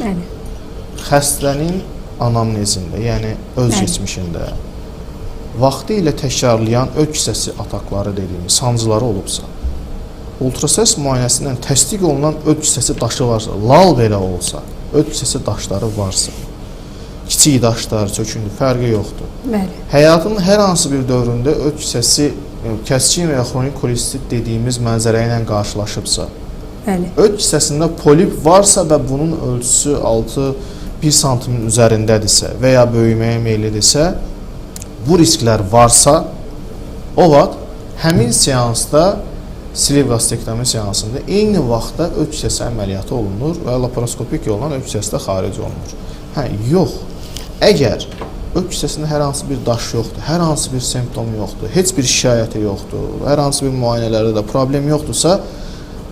xəstənin anamnezində, yəni öz keçmişində vaxtı ilə təkrarlayan öd kisəsi atakları dediyimiz sancıları olubsa, ultrasəs müayinəsindən təsdiq olunan öd kisəsi daşı varsa, lal belə olsa, öd kisəsi daşları varsa, kiçik daşlar, çöküntü, fərqi yoxdur. Bəli. Həyatının hər hansı bir dövründə öd kisəsi kəskin və ya xronik kolistit dediyimiz mənzərə ilə qarşılaşıbsa, Bəli. Öd kisəsində polip varsa və bunun ölçüsü 1 santimin üzərindədirsə və ya böyüməyə meyillidirsə, bu risklər varsa, o vaxt həmin seansda sliv qastektomi seansında eyni vaxtda öd kisəsi əməliyyatı olunur və laparoskopik yolla öd kisəsi də xaric olunur. Yox. Əgər öd kisəsində hər hansı bir daş yoxdur, hər hansı bir simptom yoxdur, heç bir şikayəti yoxdur, hər hansı bir müayinələrdə də problem yoxdursa,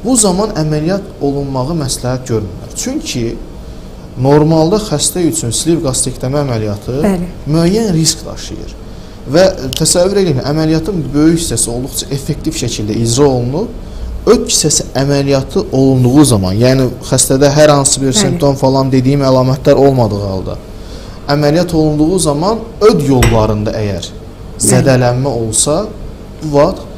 bu zaman əməliyyat olunmağı məsləhət görmürlər. Çünki normalda xəstə üçün sliv qastektomi əməliyyatı müəyyən risk daşıyır. Və təsəvvür edin, əməliyyatın böyük hissəsi olduqca effektiv şəkildə icra olunub, öd kisəsi əməliyyatı olunduğu zaman, yəni xəstədə hər hansı bir simptom falan dediyim əlamətlər olmadığı halda, əməliyyat olunduğu zaman öd yollarında əgər zədələnmə olsa, bu vaxt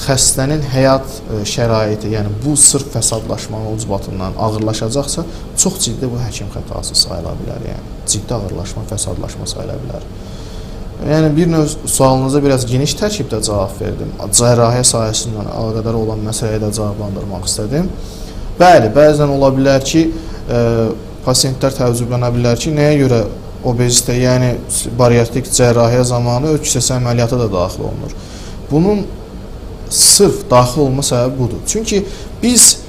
xəstənin həyat şəraiti, yəni bu sırf fəsadlaşmanın ucbatından ağırlaşacaqsa, çox ciddi bu həkim xətası sayıla bilər, yəni ciddi ağırlaşma, fəsadlaşma sayıla bilər. Yəni bir növ sualınıza biraz geniş tərkibdə cavab verdim. Cərrahiyyə sahəsindən əlaqədar olan məsələyə də cavablandırmaq istədim. Bəli, bəzən ola bilər ki, pasiyentlər təəccüblənə bilər ki, nəyə görə obezite, yəni bariatrik cərrahiyyə zamanı öd kisəsi əməliyyatı da daxil olunur. Bunun sırf daxil olma səbəbi budur. Çünki biz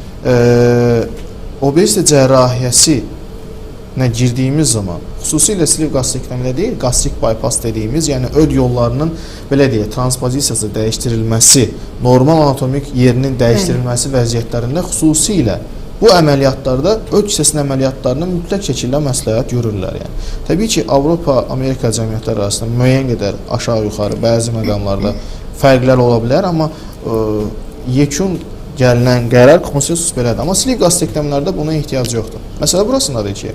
obezite cərrahiyyəsi girdiyimiz zaman, xüsusilə sliv qastektomidə deyil, qastrik bypass dediyimiz, yəni öd yollarının belə deyək, transpozisiyası dəyişdirilməsi, normal anatomik yerinin dəyişdirilməsi vəziyyətlərində xüsusilə bu əməliyyatlarda öd kisəsinin əməliyyatlarını mütləq şəkildə məsləhət görürlər. Yəni. Təbii ki, Avropa, Amerika cəmiyyətləri arasında müəyyən qədər aşağı-yuxarı bəzi məqamlarda fərqlər ola bilər, amma yekun gəlinən qərar konsensus belədir. Amma silik qaz sistemlərdə buna ehtiyac yoxdur. Məsələ burasındadır ki,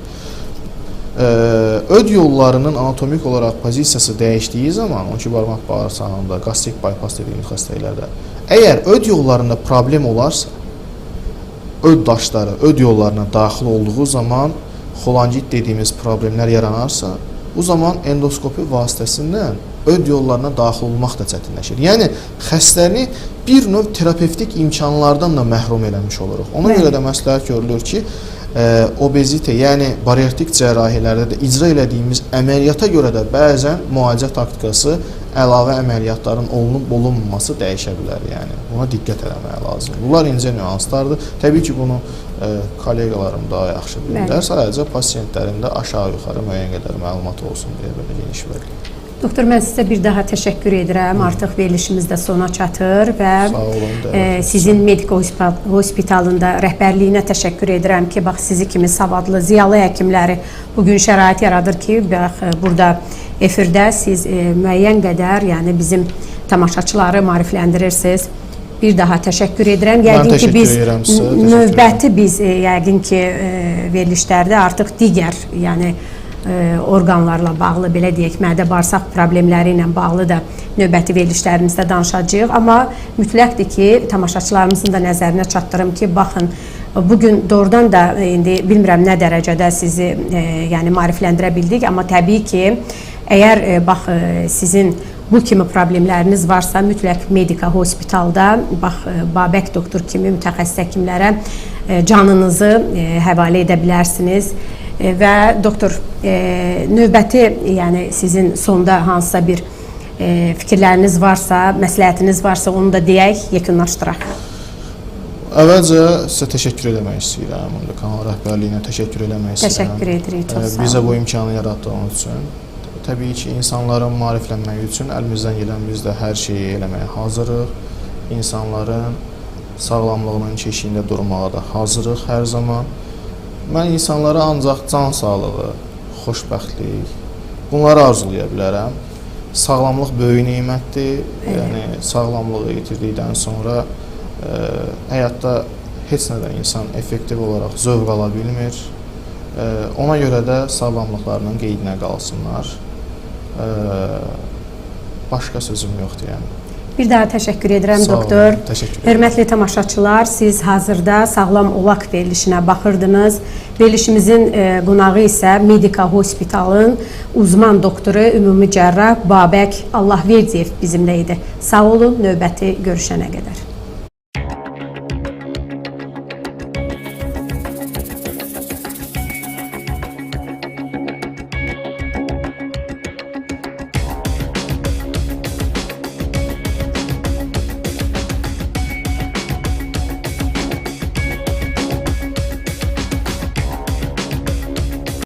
öd yollarının anatomik olaraq pozisiyası dəyişdiyi zaman 12 barmaq bağırsağında, qastrik bypass dediyimiz xəstəliklərdə, əgər öd yollarında problem olarsa, öd daşları öd yollarına daxil olduğu zaman xolangit dediyimiz problemlər yaranarsa, bu zaman endoskopi vasitəsindən öd yollarına daxil olmaq da çətinləşir. Yəni, xəstəni bir növ terapevtik imkanlardan da məhrum eləmiş oluruq. Ona görə də məsləhət görülür ki, obezite, yəni bariertik cərrahilərdə də icra elədiyimiz əməliyyata görə də bəzən müalicə taktikası, əlavə əməliyyatların olunub-olunmaması dəyişə bilər. Yəni, buna diqqət eləmək lazımdır. Bunlar incə nüanslardır. Təbii ki, bunu kollegalarım daha yaxşı bilirlər. Sadəcə pasiyentlərin də aşağı-yuxarı müəyyən qədər məlumat olsun deyə belə geniş verilir. Doktor, mən sizə bir daha təşəkkür edirəm. Artıq verilişimiz də sona çatır və sizin Medika Hospitalında rəhbərliyinə təşəkkür edirəm ki, bax, sizi kimi savadlı, ziyalı həkimləri bugün şərait yaradır ki, bax, burada efirdə siz müəyyən qədər, yəni bizim tamaşaçıları maarifləndirirsiniz. Bir daha təşəkkür edirəm. Yəqin ki, biz növbəti yəqin ki, verilişlərdə artıq digər, yəni orqanlarla bağlı, belə deyək, mədə-bağırsaq problemləri ilə bağlı da növbəti verilişlərimizdə danışacağıq. Amma mütləqdir ki, tamaşaçılarımızın da nəzərinə çatdırım ki, baxın, bugün doğrudan da indi bilmirəm nə dərəcədə sizi yəni maarifləndirə bildik, amma təbii ki, əgər bax, sizin bu kimi problemləriniz varsa, mütləq Medika Hospitalda, bax, Babək doktor kimi mütəxəssis həkimlərə canınızı həvalə edə bilərsiniz. Və doktor, növbəti, yəni sizin sonda hansısa bir fikirləriniz varsa, məsləhətiniz varsa, onu da deyək, yekunlaşdıraq. Əvvəlcə sizə təşəkkür eləmək istəyirəm. Kanal rəhbərliyinə təşəkkür eləmək istəyirəm. Təşəkkür edirik, çox sağ olun. Bizə bu imkanı yaratdığınız üçün. Təbii ki, insanların maariflənmək üçün əlimizdən gələn biz də hər şeyi eləməyə hazırıq. İnsanların sağlamlığının keşiyində durmağa da hazırıq hər zaman. Mən insanlara ancaq can sağlığı, xoşbəxtlik, bunları arzulaya bilərəm. Sağlamlıq böyük nemətdir. Yəni, sağlamlığı itirdikdən sonra həyatda heç nədən insan effektiv olaraq zövq ala bilmir. Ona görə də sağlamlıqlarının qeydinə qalsınlar. Başqa sözüm yoxdur, yəni. Bir daha təşəkkür edirəm, doktor. Hörmətli tamaşaçılar, siz hazırda Sağlam Olaq verilişinə baxırdınız. Verilişimizin qonağı isə Medika Hospitalın uzman doktoru, ümumi cərrah Babək Allahverdiyev bizimlə idi. Sağ olun, növbəti görüşənə qədər.